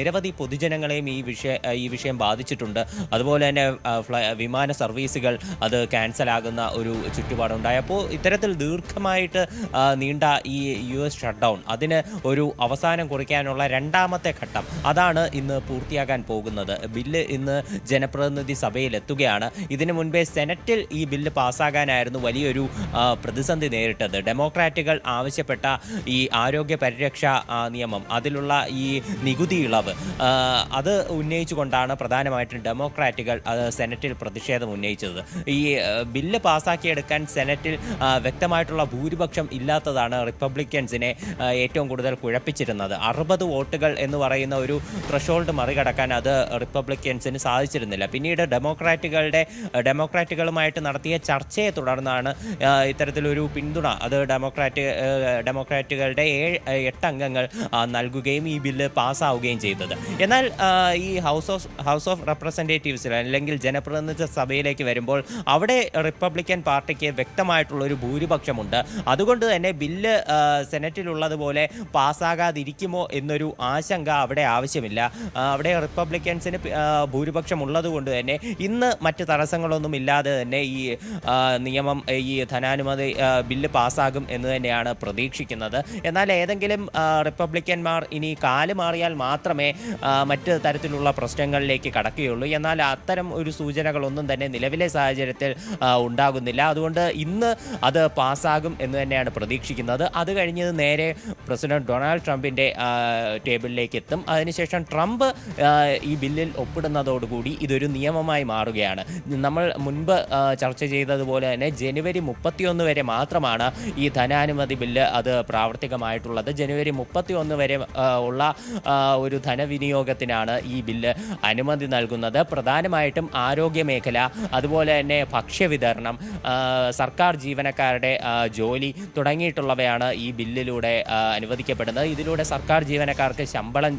C: നിരവധി പൊതുജനങ്ങളെയും ഈ വിഷയം ബാധിച്ചിട്ടുണ്ട്. അതുപോലെ തന്നെ വിമാന സർവീസുകൾ അത് ക്യാൻസലാകുന്ന ഒരു ചുറ്റുപാടുണ്ടായി. അപ്പോൾ ഇത്തരത്തിൽ ദീർഘമായിട്ട് നീണ്ട ഈ US ഷട്ട് ഡൗൺ, അതിന് ഒരു അവസാനം കുറിക്കാനുള്ള രണ്ടാമത്തെ ഘട്ടം അതാണ് ഇന്ന് പൂർത്തിയാക്കാൻ പോകുന്നത്. ബില്ല് ഇന്ന് ജനപ്രതിനിധി സഭയിൽ എത്തുകയാണ്. ഇതിനു മുൻപേ സെനറ്റിൽ ഈ ബില്ല് പാസ്സാകാനായിരുന്നു വലിയൊരു പ്രതിസന്ധി നേരിട്ടത്. ഡെമോക്രാറ്റുകൾ ആവശ്യപ്പെട്ട ഈ ആരോഗ്യ പരിരക്ഷാ നിയമം, അതിലുള്ള ഈ നികുതി ഇളവ്, അത് ഉന്നയിച്ചുകൊണ്ടാണ് പ്രധാനമായിട്ടും ഡെമോക്രാറ്റുകൾ സെനറ്റിൽ പ്രതിഷേധം ഉന്നയിച്ചത്. ഈ ബില്ല് പാസ്സാക്കിയെടുക്കാൻ സെനറ്റിൽ വ്യക്തമായിട്ടുള്ള ഭൂരിപക്ഷം ഇല്ലാത്തതാണ് റിപ്പബ്ലിക്കൻസിനെ ഏറ്റവും കൂടുതൽ കുഴപ്പിച്ചിരുന്നത്. 60 വോട്ടുകൾ എന്ന് പറയുന്ന ഒരു ത്രഷോൾഡ് മറികടക്കാൻ അത് റിപ്പബ്ലിക്കൻസിന് സാധിച്ചിരുന്നില്ല. പിന്നീട് ഡെമോക്രാറ്റുകളുമായിട്ട് നടത്തിയ ചർച്ചയെ തുടർന്നാണ് ഇത്തരത്തിലൊരു പിന്തുണ അത് ഡെമോക്രാറ്റുകളുടെ 8 അംഗങ്ങൾ നൽകുകയും ഈ ബില്ല് പാസ്സാവുകയും ചെയ്തത്. എന്നാൽ ഈ ഹൗസ് ഓഫ് റെപ്രസെൻറ്റേറ്റീവ്സിൽ അല്ലെങ്കിൽ ജനപ്രതിനിധി സഭയിലേക്ക് വരുമ്പോൾ അവിടെ റിപ്പബ്ലിക്കൻ പാർട്ടിക്ക് വ്യക്തമായിട്ടുള്ളൊരു ഭൂരിപക്ഷമുണ്ട്. അതുകൊണ്ട് തന്നെ ബില്ല് സെനറ്റിലുള്ളതുപോലെ പാസ്സാകാതിരിക്കുമോ എന്നൊരു ആശങ്ക അവിടെ ആവശ്യമില്ല. അവിടെ റിപ്പബ്ലിക്കൻസിന് ഭൂരിപക്ഷം ഉള്ളതുകൊണ്ട് തന്നെ ഇന്ന് മറ്റ് തടസ്സങ്ങളൊന്നും ഇല്ലാതെ തന്നെ ഈ നിയമം, ഈ ധനാനുമതി ബില്ല് പാസ്സാകും എന്ന് തന്നെയാണ് പ്രതീക്ഷിക്കുന്നത്. എന്നാൽ ഏതെങ്കിലും റിപ്പബ്ലിക്കന്മാർ ഇനി കാല് മാറിയാൽ മാത്രമേ മറ്റ് തരത്തിലുള്ള പ്രശ്നങ്ങളിലേക്ക് കടക്കുകയുള്ളൂ. എന്നാൽ അത്തരം ഒരു സൂചനകളൊന്നും തന്നെ നിലവിലെ സാഹചര്യത്തിൽ ഉണ്ടാകുന്നില്ല. അതുകൊണ്ട് ഇന്ന് അത് പാസ്സാകും എന്ന് തന്നെയാണ് പ്രതീക്ഷിക്കുന്നത്. അത് കഴിഞ്ഞ് നേരെ പ്രസിഡന്റ് ഡൊണാൾഡ് ട്രംപിൻ്റെ ടേബിളിലേക്ക് എത്തും. അതിനുശേഷം ട്രംപ് ഈ ബില്ലിൽ ഒപ്പിടുന്നതോടുകൂടി ഇതൊരു നിയമമായി മാറുകയാണ്. നമ്മൾ മുൻപ് ചർച്ച ചെയ്തതുപോലെ തന്നെ ജനുവരി 31 വരെ മാത്രമാണ് ഈ ധനാനുമതി ബില്ല് അത് പ്രാവർത്തികമായിട്ടുള്ളത്. ജനുവരി 31 വരെ ഉള്ള ഒരു ധനവിനിയോഗത്തിനാണ് ഈ ബില്ല് അനുമതി നൽകുന്നത്. പ്രധാനമായിട്ടും ആരോഗ്യ മേഖല, അതുപോലെ തന്നെ ഭക്ഷ്യവിതരണം, സർക്കാർ ജീവനക്കാരുടെ ജോലി തുടങ്ങിയിട്ടുള്ളവയാണ് ഈ ബില്ലിലൂടെ അനുവദിക്കപ്പെടുന്നത്. ഇതിലൂടെ സർക്കാർ ജീവനക്കാർക്ക് ശമ്പളം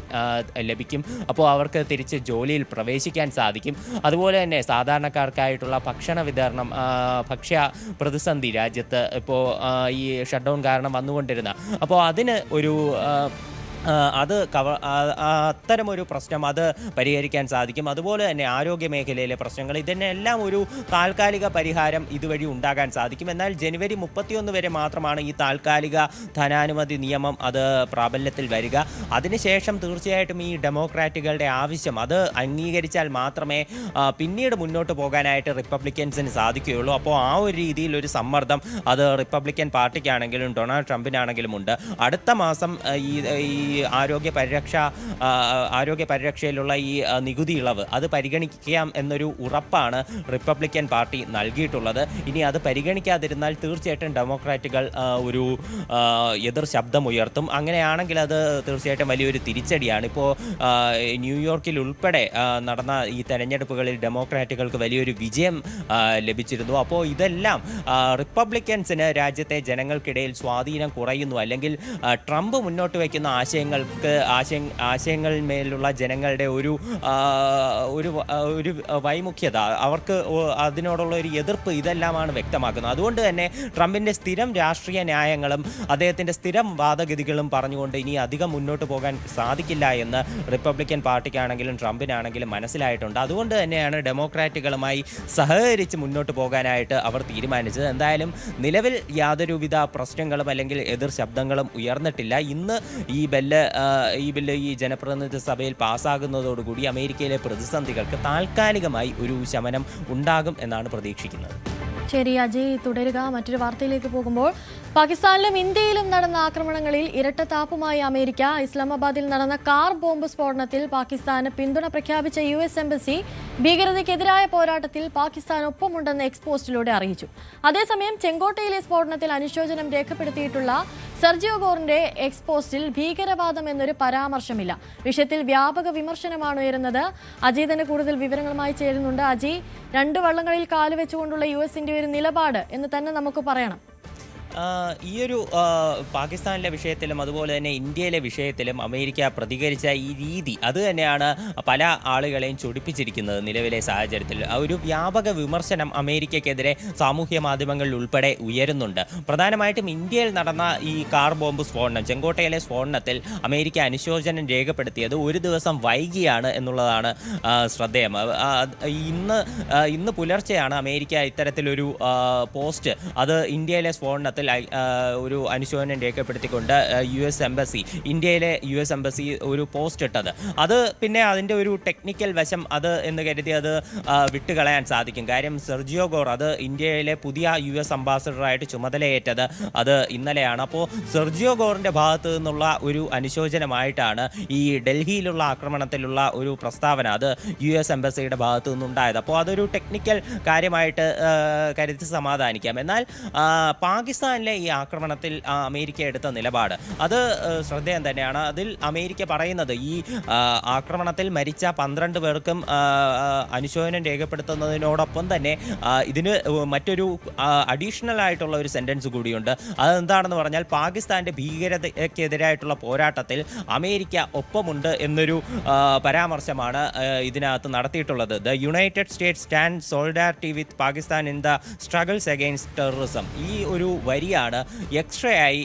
C: ലഭിക്കും. അപ്പോൾ അവർക്ക് തിരിച്ച് ജോലിയിൽ പ്രവേശിക്കാൻ സാധിക്കും. അതുപോലെ തന്നെ സാധാരണക്കാർക്കായിട്ടുള്ള ഭക്ഷണ വിതരണം, ഭക്ഷ്യ പ്രതിസന്ധി രാജ്യത്ത് ഇപ്പോൾ ഈ ഷട്ട് ഡൗൺ കാരണം വന്നുകൊണ്ടിരുന്ന, അപ്പോൾ അതിന് ഒരു അത്തരമൊരു പ്രശ്നം അത് പരിഹരിക്കാൻ സാധിക്കും. അതുപോലെ തന്നെ ആരോഗ്യ മേഖലയിലെ പ്രശ്നങ്ങൾ, ഇതിനെല്ലാം ഒരു താൽക്കാലിക പരിഹാരം ഇതുവഴി ഉണ്ടാകാൻ സാധിക്കും. എന്നാൽ ജനുവരി 31 വരെ മാത്രമാണ് ഈ താൽക്കാലിക ധനാനുമതി നിയമം അത് പ്രാബല്യത്തിൽ വരിക. അതിനുശേഷം തീർച്ചയായിട്ടും ഈ ഡെമോക്രാറ്റുകളുടെ ആവശ്യം അത് അംഗീകരിച്ചാൽ മാത്രമേ പിന്നീട് മുന്നോട്ട് പോകാനായിട്ട് റിപ്പബ്ലിക്കൻസിന് സാധിക്കുകയുള്ളൂ. അപ്പോൾ ആ ഒരു രീതിയിൽ ഒരു സമ്മർദ്ദം അത് റിപ്പബ്ലിക്കൻ പാർട്ടിക്കാണെങ്കിലും ഡൊണാൾഡ് ട്രംപിനാണെങ്കിലും ഉണ്ട്. അടുത്ത മാസം ഈ ആരോഗ്യ പരിരക്ഷയിലുള്ള ഈ നികുതി ഇളവ് അത് പരിഗണിക്കാം എന്നൊരു ഉറപ്പാണ് റിപ്പബ്ലിക്കൻ പാർട്ടി നൽകിയിട്ടുള്ളത്. ഇനി അത് പരിഗണിക്കാതിരുന്നാൽ തീർച്ചയായിട്ടും ഡെമോക്രാറ്റുകൾ ഒരു എതിർ ശബ്ദം ഉയർത്തും. അങ്ങനെയാണെങ്കിൽ അത് തീർച്ചയായിട്ടും വലിയൊരു തിരിച്ചടിയാണ്. ഇപ്പോൾ ന്യൂയോർക്കിൽ ഉൾപ്പെടെ നടന്ന ഈ തെരഞ്ഞെടുപ്പുകളിൽ ഡെമോക്രാറ്റുകൾക്ക് വലിയൊരു വിജയം ലഭിച്ചിരുന്നു. അപ്പോൾ ഇതെല്ലാം റിപ്പബ്ലിക്കൻസിന് രാജ്യത്തെ ജനങ്ങൾക്കിടയിൽ സ്വാധീനം കുറയുന്നു, അല്ലെങ്കിൽ ട്രംപ് മുന്നോട്ട് വയ്ക്കുന്ന ആശയങ്ങൾ ആശയങ്ങളിന്മേലുള്ള ജനങ്ങളുടെ ഒരു വൈമുഖ്യത, അവർക്ക് അതിനോടുള്ള ഒരു എതിർപ്പ്, ഇതെല്ലാമാണ് വ്യക്തമാക്കുന്നത്. അതുകൊണ്ട് തന്നെ ട്രംപിൻ്റെ സ്ഥിരം രാഷ്ട്രീയ ന്യായങ്ങളും അദ്ദേഹത്തിൻ്റെ സ്ഥിരം വാദഗതികളും പറഞ്ഞുകൊണ്ട് ഇനി അധികം മുന്നോട്ട് പോകാൻ സാധിക്കില്ല എന്ന് റിപ്പബ്ലിക്കൻ പാർട്ടിക്കാണെങ്കിലും ട്രംപിനാണെങ്കിലും മനസ്സിലായിട്ടുണ്ട്. അതുകൊണ്ട് തന്നെയാണ് ഡെമോക്രാറ്റുകളുമായി സഹകരിച്ച് മുന്നോട്ട് പോകാനായിട്ട് അവർ തീരുമാനിച്ചത്. എന്തായാലും നിലവിൽ യാതൊരുവിധ പ്രശ്നങ്ങളും അല്ലെങ്കിൽ എതിർ ശബ്ദങ്ങളും ഉയർന്നിട്ടില്ല. ഇന്ന് ഈ ബില്ല് ഈ ജനപ്രതിനിധി സഭയിൽ പാസ്സാകുന്നതോടുകൂടി അമേരിക്കയിലെ പ്രതിസന്ധികൾക്ക് താൽക്കാലികമായി ഒരു ശമനം ഉണ്ടാകും എന്നാണ് പ്രതീക്ഷിക്കുന്നത്.
A: ശരി അജയ്, തുടരുക. മറ്റൊരു വാർത്തയിലേക്ക് പോകുമ്പോൾ, പാകിസ്ഥാനിലും ഇന്ത്യയിലും നടന്ന ആക്രമണങ്ങളിൽ ഇരട്ടത്താപ്പുമായി അമേരിക്ക. ഇസ്ലാമാബാദിൽ നടന്ന കാർ ബോംബ് സ്ഫോടനത്തിൽ പാകിസ്ഥാന് പിന്തുണ പ്രഖ്യാപിച്ച US എംബസി ഭീകരതയ്ക്കെതിരായ പോരാട്ടത്തിൽ പാകിസ്ഥാൻ ഒപ്പമുണ്ടെന്ന് എക്സ്പോസ്റ്റിലൂടെ അറിയിച്ചു. അതേസമയം ചെങ്കോട്ടയിലെ സ്ഫോടനത്തിൽ അനുശോചനം രേഖപ്പെടുത്തിയിട്ടുള്ള സെർജിയോ ഗോറിന്റെ എക്സ്പോസ്റ്റിൽ ഭീകരവാദം എന്നൊരു പരാമർശമില്ല. വിഷയത്തിൽ വ്യാപക വിമർശനമാണ് ഉയരുന്നത്. അജയ് തന്നെ കൂടുതൽ വിവരങ്ങളുമായി ചേരുന്നുണ്ട്. അജയ്, രണ്ട് വള്ളങ്ങളിൽ കാലുവെച്ചുകൊണ്ടുള്ള US-ന്റെ ഒരു നിലപാട് എന്ന് തന്നെ നമുക്ക് പറയണം.
C: ഈയൊരു പാകിസ്ഥാനിലെ വിഷയത്തിലും അതുപോലെ തന്നെ ഇന്ത്യയിലെ വിഷയത്തിലും അമേരിക്ക പ്രതികരിച്ച ഈ രീതി, അത് തന്നെയാണ് പല ആളുകളെയും ചൊടിപ്പിച്ചിരിക്കുന്നത്. നിലവിലെ സാഹചര്യത്തിൽ ഒരു വ്യാപക വിമർശനം അമേരിക്കയ്ക്കെതിരെ സാമൂഹ്യ മാധ്യമങ്ങളിൽ ഉൾപ്പെടെ ഉയരുന്നുണ്ട്. പ്രധാനമായിട്ടും ഇന്ത്യയിൽ നടന്ന ഈ കാർ ബോംബ് സ്ഫോടനം, ചെങ്കോട്ടയിലെ സ്ഫോടനത്തിൽ അമേരിക്ക അനുശോചനം രേഖപ്പെടുത്തിയത് ഒരു ദിവസം വൈകിയാണ് എന്നുള്ളതാണ് ശ്രദ്ധേയം. ഇന്ന് പുലർച്ചെയാണ് അമേരിക്ക ഇത്തരത്തിലൊരു പോസ്റ്റ്, അത് ഇന്ത്യയിലെ സ്ഫോടനത്തിൽ ഒരു അനുശോചനം രേഖപ്പെടുത്തിക്കൊണ്ട് ഇന്ത്യയിലെ US എംബസി ഒരു പോസ്റ്റ് ഇട്ടത്. അത് പിന്നെ അതിൻ്റെ ഒരു ടെക്നിക്കൽ വശം അത് എന്ന് കരുതി അത് വിട്ടുകളയാൻ സാധിക്കും. കാര്യം സെർജിയോ ഗോർ, അത് ഇന്ത്യയിലെ പുതിയ US അംബാസഡറായിട്ട് ചുമതലയേറ്റത് അത് ഇന്നലെയാണ്. അപ്പോൾ സെർജിയോ ഗോറിൻ്റെ ഭാഗത്തു നിന്നുള്ള ഒരു അനുശോചനമായിട്ടാണ് ഈ ഡൽഹിയിലുള്ള ആക്രമണത്തിലുള്ള ഒരു പ്രസ്താവന അത് US എംബസിയുടെ ഭാഗത്തു നിന്നുണ്ടായത്. അപ്പോൾ അതൊരു ടെക്നിക്കൽ കാര്യമായിട്ട് കരുതി സമാധാനിക്കാം. എന്നാൽ പാകിസ്ഥാനിലെ ഈ ആക്രമണത്തിൽ അമേരിക്ക എടുത്ത നിലപാട് അത് ശ്രദ്ധേയം തന്നെയാണ്. അതിൽ അമേരിക്ക പറയുന്നത് ഈ ആക്രമണത്തിൽ മരിച്ച 12 പേർക്കും അനുശോചനം രേഖപ്പെടുത്തുന്നതിനോടൊപ്പം തന്നെ ഇതിന് മറ്റൊരു അഡീഷണൽ ആയിട്ടുള്ള ഒരു സെൻറ്റൻസ് കൂടിയുണ്ട്. അതെന്താണെന്ന് പറഞ്ഞാൽ പാകിസ്ഥാൻ്റെ ഭീകരതയ്ക്കെതിരായിട്ടുള്ള പോരാട്ടത്തിൽ അമേരിക്ക ഒപ്പമുണ്ട് എന്നൊരു പരാമർശമാണ് ഇതിനകത്ത് നടത്തിയിട്ടുള്ളത്. The United States stand solidarity with Pakistan in the struggles against terrorism. ഈ ഒരു വരിയാണ് എക്സ്ട്രാ ആയി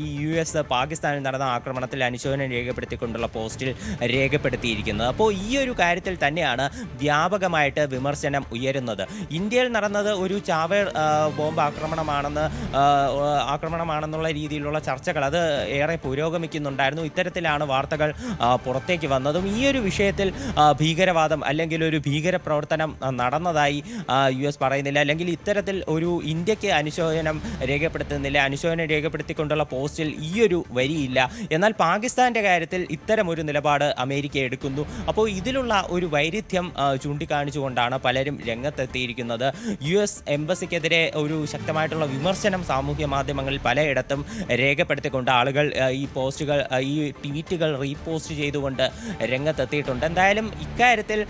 C: ഈ US പാകിസ്ഥാനിൽ നടന്ന ആക്രമണത്തിൽ അനുശോചനം രേഖപ്പെടുത്തിക്കൊണ്ടുള്ള പോസ്റ്റിൽ രേഖപ്പെടുത്തിയിരിക്കുന്നത്. അപ്പോൾ ഈ ഒരു കാര്യത്തിൽ തന്നെയാണ് വ്യാപകമായിട്ട് വിമർശനം ഉയരുന്നത്. ഇന്ത്യയിൽ നടന്നത് ഒരു ചാവേർ ബോംബ് ആക്രമണമാണെന്നുള്ള രീതിയിലുള്ള ചർച്ചകൾ അത് ഏറെ പുരോഗമിക്കുന്നുണ്ടായിരുന്നു. ഇത്തരത്തിലാണ് വാർത്തകൾ പുറത്തേക്ക് വന്നതും. ഈ ഒരു വിഷയത്തിൽ ഭീകരവാദം അല്ലെങ്കിൽ ഒരു ഭീകരപ്രവർത്തനം നടന്നതായി US പറയുന്നില്ല, അല്ലെങ്കിൽ ഇത്തരത്തിൽ ഒരു ഇന്ത്യക്ക് അനുശോചനം രേഖപ്പെടുത്തുന്നില്ല, അനുശോചനം രേഖപ്പെടുത്തിക്കൊണ്ടുള്ള പോസ്റ്റിൽ ഈ ഒരു വരിയില്ല. എന്നാൽ പാകിസ്ഥാൻ്റെ കാര്യത്തിൽ ഇത്തരമൊരു നിലപാട് അമേരിക്ക എടുക്കുന്നു. അപ്പോൾ ഇതിലുള്ള ഒരു വൈരുദ്ധ്യം ചൂണ്ടിക്കാണിച്ചുകൊണ്ടാണ് പലരും രംഗത്തെത്തിയിരിക്കുന്നത്. US എംബസിക്കെതിരെ ഒരു ശക്തമായിട്ടുള്ള വിമർശനം സാമൂഹ്യ മാധ്യമങ്ങളിൽ പലയിടത്തും രേഖപ്പെടുത്തിക്കൊണ്ട് ആളുകൾ ഈ പോസ്റ്റുകൾ, ഈ ട്വീറ്റുകൾ റീപോസ്റ്റ് ചെയ്തുകൊണ്ട് രംഗത്തെത്തിയിട്ടുണ്ട്. എന്തായാലും ഇക്കാര്യത്തിൽ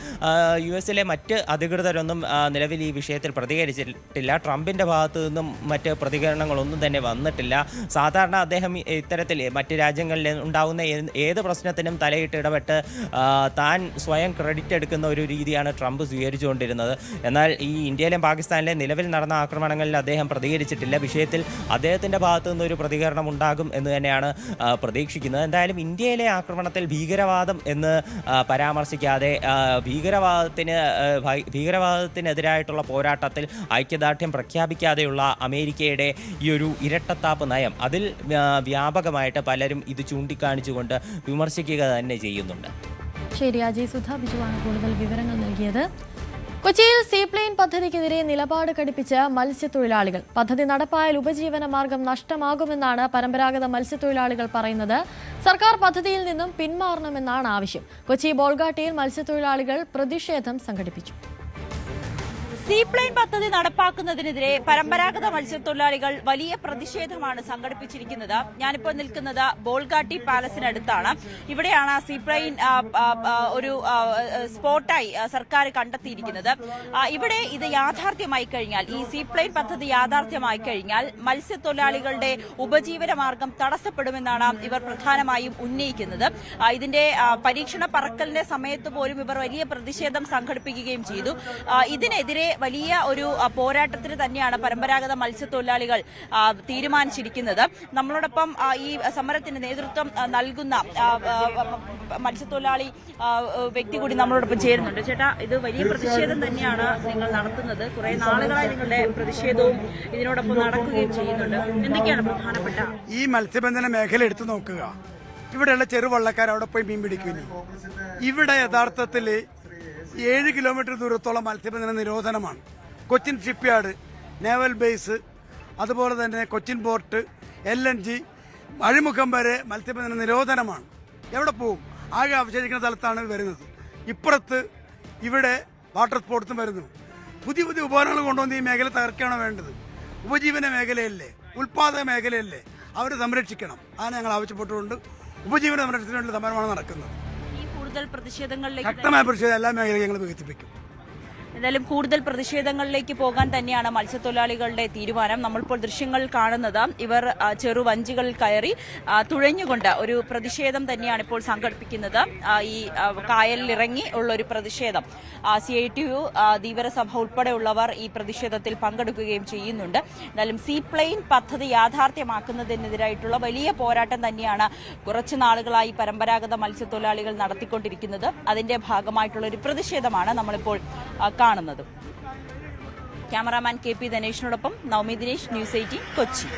C: US-ലെ മറ്റ് അധികൃതരൊന്നും നിലവിൽ ഈ വിഷയത്തിൽ പ്രതികരിച്ചിട്ടില്ല. ട്രംപിൻ്റെ ഭാഗത്തു നിന്നും മറ്റ് പ്രതികരണങ്ങളൊന്നും തന്നെ വന്നിട്ടില്ല. സാധാരണ അദ്ദേഹം ഇത്തരത്തിൽ മറ്റ് രാജ്യങ്ങളിൽ ഉണ്ടാകുന്ന ഏത് പ്രശ്നത്തിനും തലയിട്ട് ഇടപെട്ട് താൻ സ്വയം ക്രെഡിറ്റ് എടുക്കുന്ന ഒരു രീതിയാണ് ട്രംപ് സ്വീകരിച്ചുകൊണ്ടിരുന്നത്. എന്നാൽ ഈ ഇന്ത്യയിലെയും പാകിസ്ഥാനിലെയും നിലവിൽ നടന്ന ആക്രമണങ്ങളിൽ അദ്ദേഹം പ്രതികരിച്ചിട്ടില്ല. വിഷയത്തിൽ അദ്ദേഹത്തിൻ്റെ ഭാഗത്തു നിന്നൊരു പ്രതികരണം ഉണ്ടാകും എന്ന് തന്നെയാണ് പ്രതീക്ഷിക്കുന്നത്. എന്തായാലും ഇന്ത്യയിലെ ആക്രമണത്തിൽ ഭീകരവാദം എന്ന് പരാമർശിക്കാതെ ഭീകരവാദത്തിനെതിരായിട്ടുള്ള പോരാട്ടത്തിൽ ഐക്യദാർഢ്യം പ്രഖ്യാപിക്കാതെയുള്ള അമേരിക്കയുടെ ഈ ഒരു ഇരട്ടത്താപ്പ് നയം, അതിൽ വ്യാപകമായിട്ട് പലരും ഇത് ചൂണ്ടിക്കാണിച്ചുകൊണ്ട് വിമർശിക്കുക തന്നെ ചെയ്യുന്നുണ്ട്.
A: ശരി, അജയ് സുധ ബിജുവാണ് കൂടുതൽ വിവരങ്ങൾ നൽകിയത്. കൊച്ചിയിൽ സീപ്ലെയിൻ പദ്ധതിക്കെതിരെ നിലപാട് കടുപ്പിച്ച് മത്സ്യത്തൊഴിലാളികൾ. പദ്ധതി നടപ്പായാൽ ഉപജീവന മാർഗം നഷ്ടമാകുമെന്നാണ് പരമ്പരാഗത മത്സ്യത്തൊഴിലാളികൾ പറയുന്നത്. സർക്കാർ പദ്ധതിയിൽ നിന്നും പിന്മാറണമെന്നാണ് ആവശ്യം. കൊച്ചി ബോൾഗാട്ടിയിൽ മത്സ്യത്തൊഴിലാളികൾ പ്രതിഷേധം സംഘടിപ്പിച്ചു.
G: സീപ്ലെയിൻ പദ്ധതി നടപ്പാക്കുന്നതിനെതിരെ പരമ്പരാഗത മത്സ്യത്തൊഴിലാളികൾ വലിയ പ്രതിഷേധമാണ് സംഘടിപ്പിച്ചിരിക്കുന്നത്. ഞാനിപ്പോൾ നിൽക്കുന്നത് ബോൾഗാട്ടി പാലസിനടുത്താണ്. ഇവിടെയാണ് സീപ്ലെയിൻ ഒരു സ്പോട്ടായി സർക്കാർ കണ്ടെത്തിയിരിക്കുന്നത്. ഇവിടെ ഇത് യാഥാർത്ഥ്യമായി കഴിഞ്ഞാൽ, ഈ സീപ്ലെയിൻ പദ്ധതി യാഥാർത്ഥ്യമായി കഴിഞ്ഞാൽ മത്സ്യത്തൊഴിലാളികളുടെ ഉപജീവന മാർഗം തടസ്സപ്പെടുമെന്നാണ് ഇവർ പ്രധാനമായും ഉന്നയിക്കുന്നത്. ഇതിന്റെ പരീക്ഷണ പറക്കലിന്റെ സമയത്ത് പോലും ഇവർ വലിയ പ്രതിഷേധം സംഘടിപ്പിക്കുകയും ചെയ്തു. ഇതിനെതിരെ വലിയ ഒരു പോരാട്ടത്തിന് തന്നെയാണ് പരമ്പരാഗത മത്സ്യത്തൊഴിലാളികൾ തീരുമാനിച്ചിരിക്കുന്നത്. നമ്മളോടൊപ്പം ഈ സമരത്തിന് നേതൃത്വം നൽകുന്ന മത്സ്യത്തൊഴിലാളി വ്യക്തി കൂടി നമ്മളോടൊപ്പം ചേരുന്നുണ്ട്. ചേട്ടാ, ഇത് വലിയ പ്രതിഷേധം തന്നെയാണ് നിങ്ങൾ നടത്തുന്നത്. കുറെ നാളുകളായി നിങ്ങളുടെ പ്രതിഷേധവും ഇതിനോടൊപ്പം നടക്കുകയും ചെയ്യുന്നുണ്ട്. എന്തൊക്കെയാണ് പ്രധാനപ്പെട്ട
H: ഈ മത്സ്യബന്ധന മേഖല എടുത്തു നോക്കുക. ഇവിടെയുള്ള ചെറുവള്ളക്കാർ അവിടെ പോയി മീൻ പിടിക്കുന്നു. ഇവിടെ യഥാർത്ഥത്തിൽ 7 കിലോമീറ്റർ ദൂരത്തോളം മത്സ്യബന്ധന നിരോധനമാണ്. കൊച്ചിൻ ഷിപ്പ്യാർഡ്, നേവൽ ബേസ്, അതുപോലെ തന്നെ കൊച്ചിൻ പോർട്ട്, LNG, അഴിമുഖം വരെ മത്സ്യബന്ധന നിരോധനമാണ്. എവിടെ പോവും? ആകെ അവശേഷിക്കുന്ന സ്ഥലത്താണ് വരുന്നത്. ഇപ്പുറത്ത് ഇവിടെ വാട്ടർ സ്പോർട്സും വരുന്നു. പുതിയ പുതിയ ഉപകരണങ്ങൾ കൊണ്ടുവന്ന് ഈ മേഖല തകർക്കുകയാണ് വേണ്ടത്. ഉപജീവന മേഖലയല്ലേ, ഉൽപാദക മേഖലയല്ലേ, അവരെ സംരക്ഷിക്കണം. അതാണ് ഞങ്ങൾ ആവശ്യപ്പെട്ടുകൊണ്ട് ഉപജീവന സംരക്ഷണത്തിന് വേണ്ടി സമരമാണ് നടക്കുന്നത്. ശക്തമായ പ്രതിഷേധം എല്ലാ മേഖലയും ഞങ്ങൾ വികസിപ്പിക്കും.
G: എന്തായാലും കൂടുതൽ പ്രതിഷേധങ്ങളിലേക്ക് പോകാൻ തന്നെയാണ് മത്സ്യത്തൊഴിലാളികളുടെ തീരുമാനം. നമ്മളിപ്പോൾ ദൃശ്യങ്ങൾ കാണുന്നത് ഇവർ ചെറുവഞ്ചികളിൽ കയറി തുഴഞ്ഞുകൊണ്ട് ഒരു പ്രതിഷേധം തന്നെയാണ് ഇപ്പോൾ സംഘടിപ്പിക്കുന്നത്. ഈ കായലിൽ ഇറങ്ങി ഉള്ള ഒരു പ്രതിഷേധം. CITU, ധീവരസഭ ഉൾപ്പെടെയുള്ളവർ ഈ പ്രതിഷേധത്തിൽ പങ്കെടുക്കുകയും ചെയ്യുന്നുണ്ട്. എന്നാലും സീപ്ലെയിൻ പദ്ധതി യാഥാർത്ഥ്യമാക്കുന്നതിനെതിരായിട്ടുള്ള വലിയ പോരാട്ടം തന്നെയാണ് കുറച്ചു നാളുകളായി പരമ്പരാഗത മത്സ്യത്തൊഴിലാളികൾ നടത്തിക്കൊണ്ടിരിക്കുന്നത്. അതിന്റെ ഭാഗമായിട്ടുള്ള ഒരു പ്രതിഷേധമാണ് നമ്മളിപ്പോൾ കാണുന്നത്. ക്യാമറാമാൻ KP ദിനേശിനോടൊപ്പം നവമി ദിനേശ്, ന്യൂസ് 18, കൊച്ചി.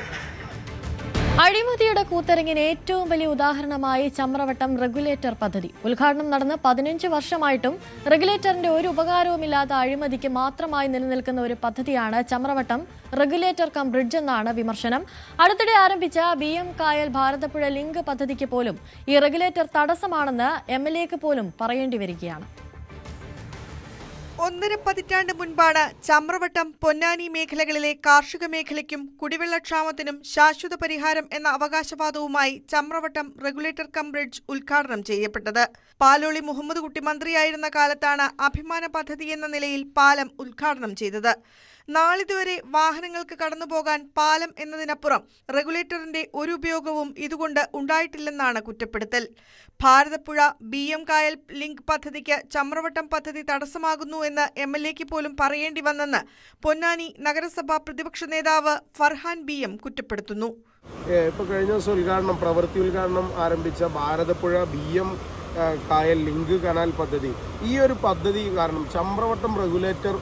A: അഴിമതിയുടെ കൂത്തരങ്ങിന് ഏറ്റവും വലിയ ഉദാഹരണമായി ചമ്രവട്ടം റെഗുലേറ്റർ പദ്ധതി. ഉദ്ഘാടനം നടന്ന് 15 വർഷമായിട്ടും റെഗുലേറ്ററിന്റെ ഒരു ഉപകാരവുമില്ലാത്ത അഴിമതിക്ക് മാത്രമായി നിലനിൽക്കുന്ന ഒരു പദ്ധതിയാണ് ചമ്രവട്ടം റെഗുലേറ്റർ കം ബ്രിഡ്ജ് എന്നാണ് വിമർശനം. അടുത്തിടെ ആരംഭിച്ച BM കായൽ ഭാരതപ്പുഴ ലിങ്ക് പദ്ധതിക്ക് പോലും ഈ റെഗുലേറ്റർ തടസ്സമാണെന്ന് MLAക്ക് പോലും പറയേണ്ടി വരികയാണ്.
I: 1.5 പതിറ്റാണ്ട് മുൻപാണ് ചമ്രവട്ടം, പൊന്നാനി മേഖലകളിലെ കാർഷിക മേഖലയ്ക്കും കുടിവെള്ളക്ഷാമത്തിനും ശാശ്വത പരിഹാരം എന്ന അവകാശവാദവുമായി ചമ്രവട്ടം റെഗുലേറ്റർ കം ബ്രിഡ്ജ് ഉദ്ഘാടനം ചെയ്യപ്പെട്ടത്. പാലോളി മുഹമ്മദ് കുട്ടി മന്ത്രിയായിരുന്ന കാലത്താണ് അഭിമാന പദ്ധതി എന്ന നിലയിൽ പാലം ഉദ്ഘാടനം ചെയ്തത്. നാളിതുവരെ വാഹനങ്ങൾക്ക് കടന്നുപോകാൻ പാലം എന്നതിനപ്പുറം റെഗുലേറ്ററിന്റെ ഒരു ഉപയോഗവും ഇതുകൊണ്ട് ഉണ്ടായിട്ടില്ലെന്നാണ് കുറ്റപ്പെടുത്തൽ. ഭാരതപ്പുഴ BM കായൽ ലിങ്ക് പദ്ധതിക്ക് ചമ്രവട്ടം പദ്ധതി തടസ്സമാകുന്നു എന്ന് MLAക്ക് പോലും പറയേണ്ടി വന്നെന്ന് പൊന്നാനി നഗരസഭാ പ്രതിപക്ഷ നേതാവ് ഫർഹാൻ BM കുറ്റപ്പെടുത്തുന്നു.
J: ഇപ്പോൾ കഴിഞ്ഞ ദിവസം പ്രവൃത്തി ഉദ്ഘാടനം ആരംഭിച്ച ഭാരതപ്പുഴ BM കായൽ ലിങ്ക് കനാൽ പദ്ധതി, ഈ ഒരു പദ്ധതി കാരണം ചമ്രവട്ടം റെഗുലേറ്റർ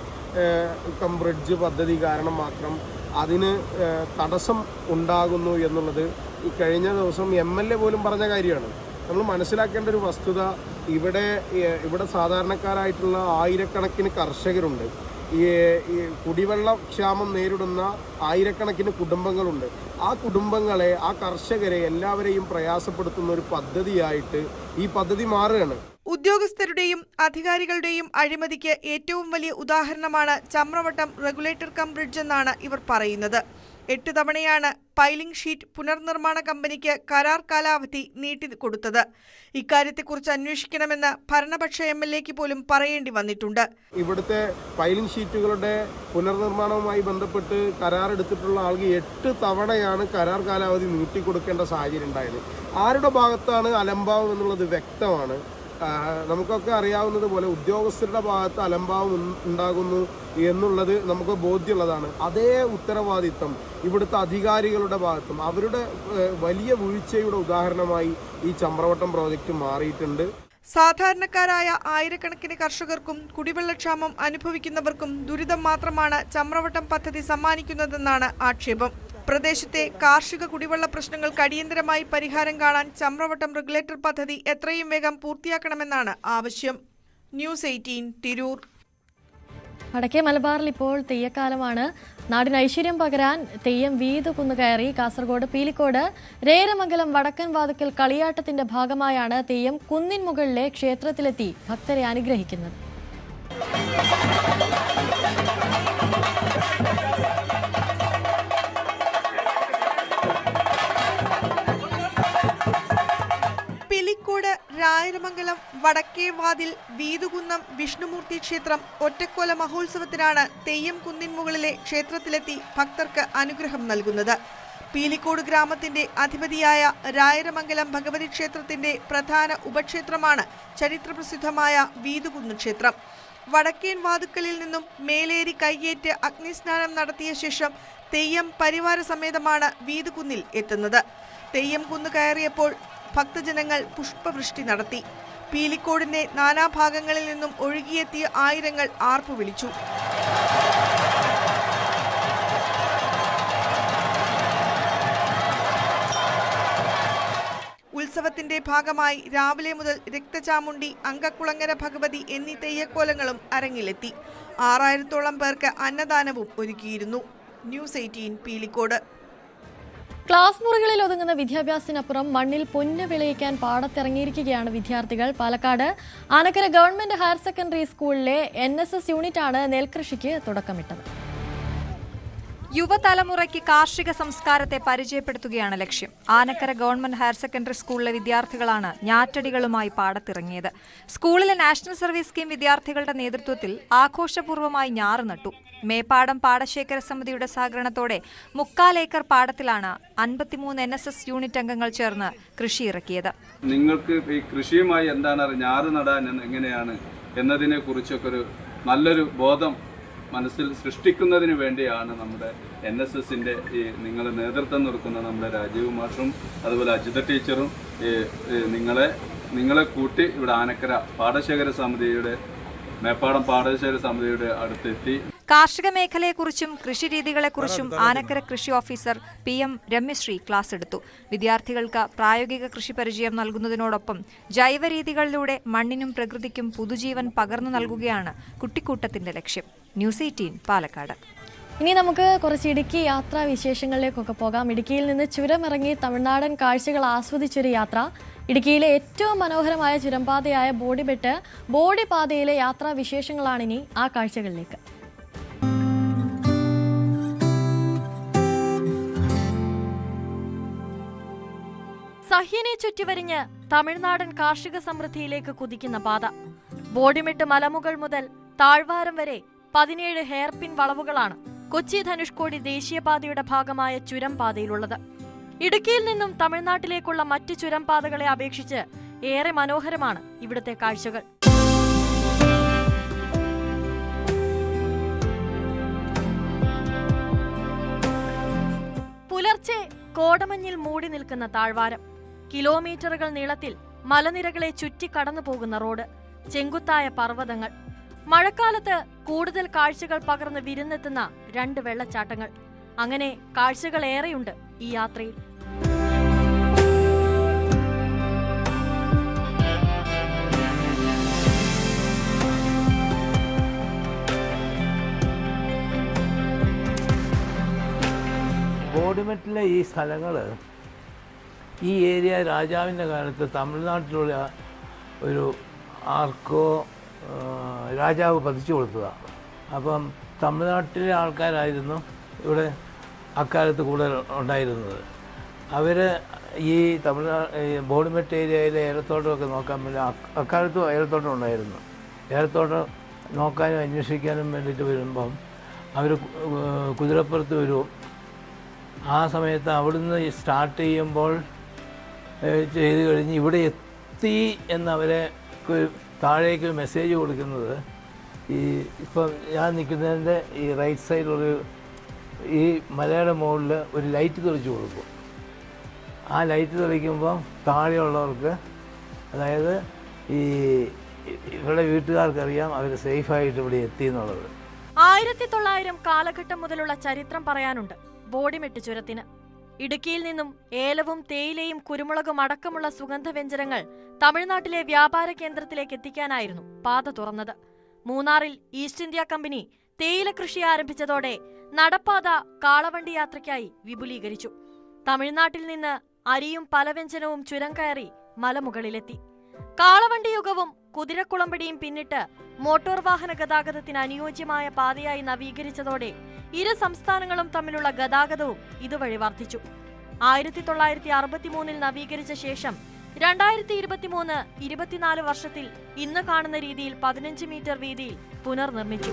J: കം ബ്രിഡ്ജ് പദ്ധതി കാരണം മാത്രം അതിന് തടസ്സം ഉണ്ടാകുന്നു എന്നുള്ളത് ഈ കഴിഞ്ഞ ദിവസം MLA പോലും പറഞ്ഞ കാര്യമാണ്. നമ്മൾ മനസ്സിലാക്കേണ്ട ഒരു വസ്തുത, ഇവിടെ സാധാരണക്കാരായിട്ടുള്ള ആയിരക്കണക്കിന് കർഷകരുണ്ട്. ഈ കുടിവെള്ള ക്ഷാമം നേരിടുന്ന ആയിരക്കണക്കിന് കുടുംബങ്ങളുണ്ട്. ആ കുടുംബങ്ങളെ, ആ കർഷകരെ എല്ലാവരെയും പ്രയാസപ്പെടുത്തുന്ന ഒരു പദ്ധതിയായിട്ട് ഈ പദ്ധതി മാറുകയാണ്.
I: ഉദ്യോഗസ്ഥരുടെയും അധികാരികളുടെയും അഴിമതിക്ക് ഏറ്റവും വലിയ ഉദാഹരണമാണ് ചമ്രവട്ടം റെഗുലേറ്റർ കം ബ്രിഡ്ജ് എന്നാണ് ഇവർ പറയുന്നത്. 8 തവണയാണ് പൈലിംഗ് ഷീറ്റ് പുനർനിർമ്മാണ കമ്പനിക്ക് കരാർ കാലാവധി നീട്ടിക്കൊടുത്തത്. ഇക്കാര്യത്തെക്കുറിച്ച് അന്വേഷിക്കണമെന്ന് ഭരണപക്ഷ MLAക്ക് പോലും പറയേണ്ടി വന്നിട്ടുണ്ട്.
J: ഇവിടുത്തെ പൈലിംഗ് ഷീറ്റുകളുടെ പുനർനിർമ്മാണവുമായി ബന്ധപ്പെട്ട് കരാർ എടുത്തിട്ടുള്ള ആൾക്ക് 8 തവണയാണ് കരാർ കാലാവധി നീട്ടിക്കൊടുക്കേണ്ട സാഹചര്യം ഉണ്ടായത്. ആരുടെ ഭാഗത്താണ് അലംഭാവം എന്നുള്ളത് വ്യക്തമാണ്. നമുക്കൊക്കെ അറിയാവുന്നത് പോലെ ഉദ്യോഗസ്ഥരുടെ ഭാഗത്ത് അലംഭാവം ഉണ്ടാകുന്നു എന്നുള്ളത് നമുക്ക് ബോധ്യമുള്ളതാണ്. അതേ ഉത്തരവാദിത്തം ഇവിടുത്തെ അധികാരികളുടെ ഭാഗത്തും അവരുടെ വലിയ വീഴ്ചയുടെ ഉദാഹരണമായി ഈ ചമ്രവട്ടം പ്രോജക്റ്റ് മാറിയിട്ടുണ്ട്.
I: സാധാരണക്കാരായ ആയിരക്കണക്കിന് കർഷകർക്കും കുടിവെള്ളക്ഷാമം അനുഭവിക്കുന്നവർക്കും ദുരിതം മാത്രമാണ് ചമ്രവട്ടം പദ്ധതി സമ്മാനിക്കുന്നതെന്നാണ് ആക്ഷേപം. പ്രദേശത്തെ കാർഷിക കുടിവെള്ള പ്രശ്നങ്ങൾക്ക് അടിയന്തരമായി പരിഹാരം കാണാൻ ചമ്രവട്ടം റെഗുലേറ്റർ പദ്ധതി എത്രയും വേഗം പൂർത്തിയാക്കണമെന്നാണ് ആവശ്യം. ന്യൂസ് 18, തിരൂർ.
A: വടക്കേ മലബാറിൽ ഇപ്പോൾ തെയ്യക്കാലമാണ്. നാടിന് ഐശ്വര്യം പകരാൻ തെയ്യം വീതു കുന്നുകയറി. കാസർഗോഡ് പീലിക്കോട് രേരമംഗലം വടക്കൻ വാതുക്കൽ കളിയാട്ടത്തിന്റെ ഭാഗമായാണ് തെയ്യം കുന്നിൻ മുകളിലെ ക്ഷേത്രത്തിലെത്തി ഭക്തരെ അനുഗ്രഹിക്കുന്നത്.
I: രായരമംഗലം വടക്കേവാതിൽ വീതുകുന്നം വിഷ്ണുമൂർത്തി ക്ഷേത്രം ഒറ്റക്കോല മഹോത്സവത്തിനാണ് തെയ്യം കുന്നിൻ മുകളിലെ ക്ഷേത്രത്തിലെത്തി ഭക്തർക്ക് അനുഗ്രഹം നൽകുന്നത്. പീലിക്കോട് ഗ്രാമത്തിന്റെ അധിപതിയായ രായരമംഗലം ഭഗവതി ക്ഷേത്രത്തിന്റെ പ്രധാന ഉപക്ഷേത്രമാണ് ചരിത്രപ്രസിദ്ധമായ വീതുകുന്ന് ക്ഷേത്രം. വടക്കേൻ വാതുക്കളിൽ നിന്നും മേലേരി കൈയേറ്റ് അഗ്നിസ്നാനം നടത്തിയ ശേഷം തെയ്യം പരിവാര സമേതമാണ് വീതുകുന്നിൽ എത്തുന്നത്. തെയ്യം കുന്ന് കയറിയപ്പോൾ ഭക്തജനങ്ങൾ പുഷ്പവൃഷ്ടി നടത്തി. പീലിക്കോടിന്റെ നാനാഭാഗങ്ങളിൽ നിന്നും ഒഴുകിയെത്തിയ ആയിരങ്ങൾ ആർപ്പു വിളിച്ചു. ഉത്സവത്തിന്റെ ഭാഗമായി രാവിലെ മുതൽ രക്തചാമുണ്ടി, അങ്കക്കുളങ്ങര ഭഗവതി എന്നീ തെയ്യക്കോലങ്ങളും അരങ്ങിലെത്തി. 6000-ഓളം പേർക്ക് അന്നദാനവും ഒരുക്കിയിരുന്നു. ന്യൂസ് 18 പീലിക്കോട്.
A: ക്ലാസ് മുറികളിൽ ഒതുങ്ങുന്ന വിദ്യാഭ്യാസത്തിനപ്പുറം മണ്ണിൽ പൊന്ന് വിളയിക്കാൻ പാടത്തിറങ്ങിയിരിക്കുകയാണ് വിദ്യാർത്ഥികൾ. Palakkad Anakkara government higher secondary സ്കൂളിലെ NSS യൂണിറ്റാണ് നെൽകൃഷിക്ക് തുടക്കമിട്ടത്.
K: യുവതലമുറയ്ക്ക് കാർഷിക സംസ്കാരത്തെ പരിചയപ്പെടുത്തുകയാണ് ലക്ഷ്യം. ആനക്കര ഗവൺമെന്റ് ഹയർ സെക്കൻഡറി സ്കൂളിലെ വിദ്യാർത്ഥികളാണ് ഞാറ്റടികളുമായി പാടത്തിറങ്ങിയത്. സ്കൂളിലെ നാഷണൽ സർവീസ് സ്കീം വിദ്യാർത്ഥികളുടെ നേതൃത്വത്തിൽ ആഘോഷപൂർവ്വമായി ഞാറ് നട്ടു. മേപ്പാടം പാടശേഖര സമിതിയുടെ സഹകരണത്തോടെ 3/4 ഏക്കർ പാടത്തിലാണ് 53 NSS യൂണിറ്റ് അംഗങ്ങൾ ചേർന്ന് കൃഷി ഇറക്കിയത്.
L: നിങ്ങൾക്ക് ഈ കൃഷിയുമായി എന്താണ് ഞാറ് നടാൻ എങ്ങനെയാണ് എന്നതിനെ കുറിച്ചൊക്കെ ഒരു നല്ലൊരു ബോധം മനസ്സിൽ സൃഷ്ടിക്കുന്നതിന് വേണ്ടിയാണ് നമ്മുടെ NSSന്റെ ഈ നിങ്ങൾ നേതൃത്വം കൊടുക്കുന്ന നമ്മുടെ രാജീവ് മാഷും അതുപോലെ അജിത ടീച്ചറും നിങ്ങളെ കൂട്ടി ഇവിടെ ആനക്കര പാടശേഖര സമിതിയുടെ മേപ്പാടം പാടശേഖര സമിതിയുടെ അടുത്തെത്തി.
K: കാർഷിക മേഖലയെക്കുറിച്ചും കൃഷിരീതികളെക്കുറിച്ചും ആനക്കര കൃഷി ഓഫീസർ PM രമ്യശ്രീ ക്ലാസ് എടുത്തു. വിദ്യാർത്ഥികൾക്ക് പ്രായോഗിക കൃഷി പരിചയം നൽകുന്നതിനോടൊപ്പം ജൈവരീതികളിലൂടെ മണ്ണിനും പ്രകൃതിക്കും പുതുജീവൻ പകർന്നു നൽകുകയാണ് കുട്ടിക്കൂട്ടത്തിന്റെ ലക്ഷ്യം. ന്യൂസ് 18 പാലക്കാട്.
A: ഇനി നമുക്ക് കുറച്ച് ഇടുക്കി യാത്രാ വിശേഷങ്ങളിലേക്കൊക്കെ പോകാം. ഇടുക്കിയിൽ നിന്ന് ചുരമിറങ്ങി തമിഴ്നാടൻ കാഴ്ചകൾ ആസ്വദിച്ചൊരു യാത്ര. ഇടുക്കിയിലെ ഏറ്റവും മനോഹരമായ ചുരംപാതയായ ബോഡിപാതയിലെ യാത്രാ വിശേഷങ്ങളാണിനി. ആ കാഴ്ചകളിലേക്ക്. സഹ്യനെ ചുറ്റിവരിഞ്ഞ് തമിഴ്നാടൻ കാർഷിക സമൃദ്ധിയിലേക്ക് കുതിക്കുന്ന പാത. ബോഡിമെട്ട് മലമുകൾ മുതൽ താഴ്വാരം വരെ 17 ഹെയർപിൻ വളവുകളാണ് കൊച്ചി ധനുഷ്കോടി ദേശീയപാതയുടെ ഭാഗമായ ചുരം പാതയിലുള്ളത്. ഇടുക്കിയിൽ നിന്നും തമിഴ്നാട്ടിലേക്കുള്ള മറ്റ് ചുരം പാതകളെ അപേക്ഷിച്ച് ഏറെ മനോഹരമാണ് ഇവിടുത്തെ കാഴ്ചകൾ. പുലർച്ചെ കോടമഞ്ഞിൽ മൂടി നിൽക്കുന്ന താഴ്വാരം, കിലോമീറ്ററുകൾ നീളത്തിൽ മലനിരകളെ ചുറ്റി കടന്നു പോകുന്ന റോഡ്, ചെങ്കുത്തായ പർവ്വതങ്ങൾ, മഴക്കാലത്ത് കൂടുതൽ കാഴ്ചകൾ പകർന്ന് വിരുന്നെത്തുന്ന 2 വെള്ളച്ചാട്ടങ്ങൾ. അങ്ങനെ കാഴ്ചകൾ ഏറെയുണ്ട് ഈ യാത്രയിൽ.
M: ബോഡിമെട്ടിലെ ഈ സ്ഥലങ്ങൾ, ഈ ഏരിയ രാജാവിൻ്റെ കാലത്ത് തമിഴ്നാട്ടിലുള്ള ഒരു ആർക്കോ രാജാവ് പതിച്ചു കൊടുത്തതാണ്. അപ്പം തമിഴ്നാട്ടിലെ ആൾക്കാരായിരുന്നു ഇവിടെ അക്കാലത്ത് കൂടുതൽ ഉണ്ടായിരുന്നത്. അവർ ഈ ബോഡിമെട്ട് ഏരിയയിലെ ഏലത്തോട്ടമൊക്കെ നോക്കാൻ വേണ്ടി അക്കാലത്തും ഏലത്തോട്ടം ഉണ്ടായിരുന്നു. ഏലത്തോട്ടം നോക്കാനും അന്വേഷിക്കാനും വേണ്ടിയിട്ട് വരുമ്പം അവർ കുതിരപ്പുറത്ത് വരും. ആ സമയത്ത് അവിടുന്ന് സ്റ്റാർട്ട് ചെയ്യുമ്പോൾ ചെയ്ത് കഴിഞ്ഞ് ഇവിടെ എത്തി എന്നവരെ താഴേക്ക് മെസ്സേജ് കൊടുക്കുന്നത് ഇപ്പം ഞാൻ നിൽക്കുന്നതിൻ്റെ ഈ റൈറ്റ് സൈഡിലൊരു ഈ മലയുടെ മുകളിൽ ഒരു ലൈറ്റ് തെളിച്ച് കൊടുക്കും. ആ ലൈറ്റ് തെളിക്കുമ്പോൾ താഴെയുള്ളവർക്ക്, അതായത് ഇവരുടെ വീട്ടുകാർക്കറിയാം അവർ സേഫായിട്ട് ഇവിടെ എത്തി എന്നുള്ളത്.
A: 1900 കാലഘട്ടം മുതലുള്ള ചരിത്രം പറയാനുണ്ട് ബോഡിമെട്ട് ചുരത്തിന്. ഇടുക്കിയിൽ നിന്നും ഏലവും തേയിലയും കുരുമുളകും അടക്കമുള്ള സുഗന്ധവ്യഞ്ജനങ്ങൾ തമിഴ്നാട്ടിലെ വ്യാപാര കേന്ദ്രത്തിലേക്ക് എത്തിക്കാനായിരുന്നു പാത തുറന്നത്. മൂന്നാറിൽ ഈസ്റ്റ് ഇന്ത്യ കമ്പനി തേയില കൃഷി ആരംഭിച്ചതോടെ നടപ്പാത കാളവണ്ടി യാത്രയ്ക്കായി വിപുലീകരിച്ചു. തമിഴ്നാട്ടിൽ നിന്ന് അരിയും പലവ്യഞ്ജനവും ചുരം കയറി മലമുകളിലെത്തി. കാളവണ്ടി യുഗവും കുതിരക്കുളമ്പടിയും പിന്നിട്ട് മോട്ടോർ വാഹന ഗതാഗതത്തിന് അനുയോജ്യമായ പാതയായി നവീകരിച്ചതോടെ ഇരു സംസ്ഥാനങ്ങളും തമ്മിലുള്ള ഗതാഗതവും ഇതുവഴി വർദ്ധിച്ചു. 1963 നവീകരിച്ച ശേഷം 2023-24 വർഷത്തിൽ ഇന്ന് കാണുന്ന രീതിയിൽ 15 മീറ്റർ വീതിയിൽ പുനർനിർമ്മിച്ചു.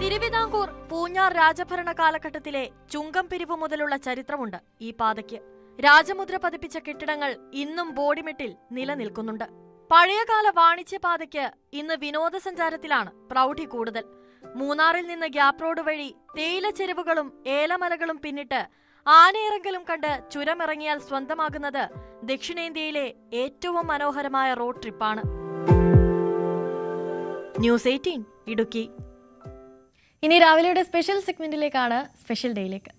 A: തിരുവിതാംകൂർ പൂഞ്ഞാർ രാജഭരണ കാലഘട്ടത്തിലെ ചുങ്കം പിരിവ് മുതലുള്ള ചരിത്രമുണ്ട് ഈ പാതയ്ക്ക്. രാജമുദ്ര പതിപ്പിച്ച കെട്ടിടങ്ങൾ ഇന്നും ബോഡിമെട്ടിൽ നിലനിൽക്കുന്നുണ്ട്. പഴയകാല വാണിജ്യപാതയ്ക്ക് ഇന്ന് വിനോദസഞ്ചാരത്തിലാണ് പ്രൗഢി കൂടുതൽ. മൂന്നാറിൽ നിന്ന് ഗ്യാപ് റോഡ് വഴി തേയില ചെരുവുകളും ഏലമലകളും പിന്നിട്ട് ആനയിറങ്കലും കണ്ട് ചുരമിറങ്ങിയാൽ സ്വന്തമാകുന്നത് ദക്ഷിണേന്ത്യയിലെ ഏറ്റവും മനോഹരമായ റോഡ് ട്രിപ്പാണ്. ന്യൂസ് 18 ഇടുക്കി. ഇനി രാവിലെയുടെ സ്പെഷ്യൽ സെഗ്മെന്റിലേക്കാണ്, സ്പെഷ്യൽ ഡേയിലേക്ക്.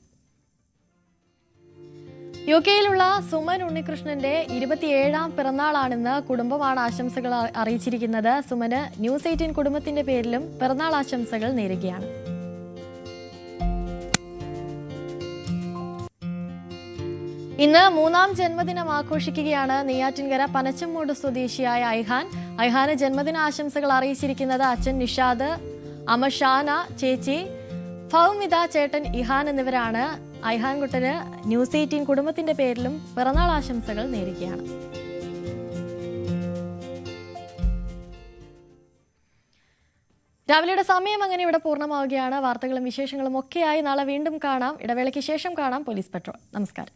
A: UK-യിലുള്ള സുമൻ ഉണ്ണികൃഷ്ണന്റെ 27ാം പിറന്നാളാണെന്ന് കുടുംബമാണ് ആശംസകൾ അറിയിച്ചിരിക്കുന്നത്. സുമന് ന്യൂസ് 18 കുടുംബത്തിന്റെ പേരിലും പിറന്നാൾ ആശംസകൾ നേരുകയാണ്. ഇന്ന് 3ാം ജന്മദിനം ആഘോഷിക്കുകയാണ് നെയ്യാറ്റിൻകര പനച്ചമ്മൂട് സ്വദേശിയായ ഐഹാൻ. ഐഹാന് ജന്മദിന ആശംസകൾ അറിയിച്ചിരിക്കുന്നത് അച്ഛൻ നിഷാദ്, അമ്മ ഷാന, ചേച്ചി ഫൗമിത, ചേട്ടൻ ഇഹാൻ എന്നിവരാണ്. ഐഹാൻ കുട്ടന് ന്യൂസ് 18 കുടുംബത്തിന്റെ പേരിലും പിറന്നാൾ ആശംസകൾ നേരുകയാണ്. രാവിലെയുടെ സമയം അങ്ങനെ ഇവിടെ പൂർണ്ണമാവുകയാണ്. വാർത്തകളും വിശേഷങ്ങളും ഒക്കെയായി നാളെ വീണ്ടും കാണാം. ഇടവേളയ്ക്ക് ശേഷം കാണാം പോലീസ് പെട്രോൾ. നമസ്കാരം.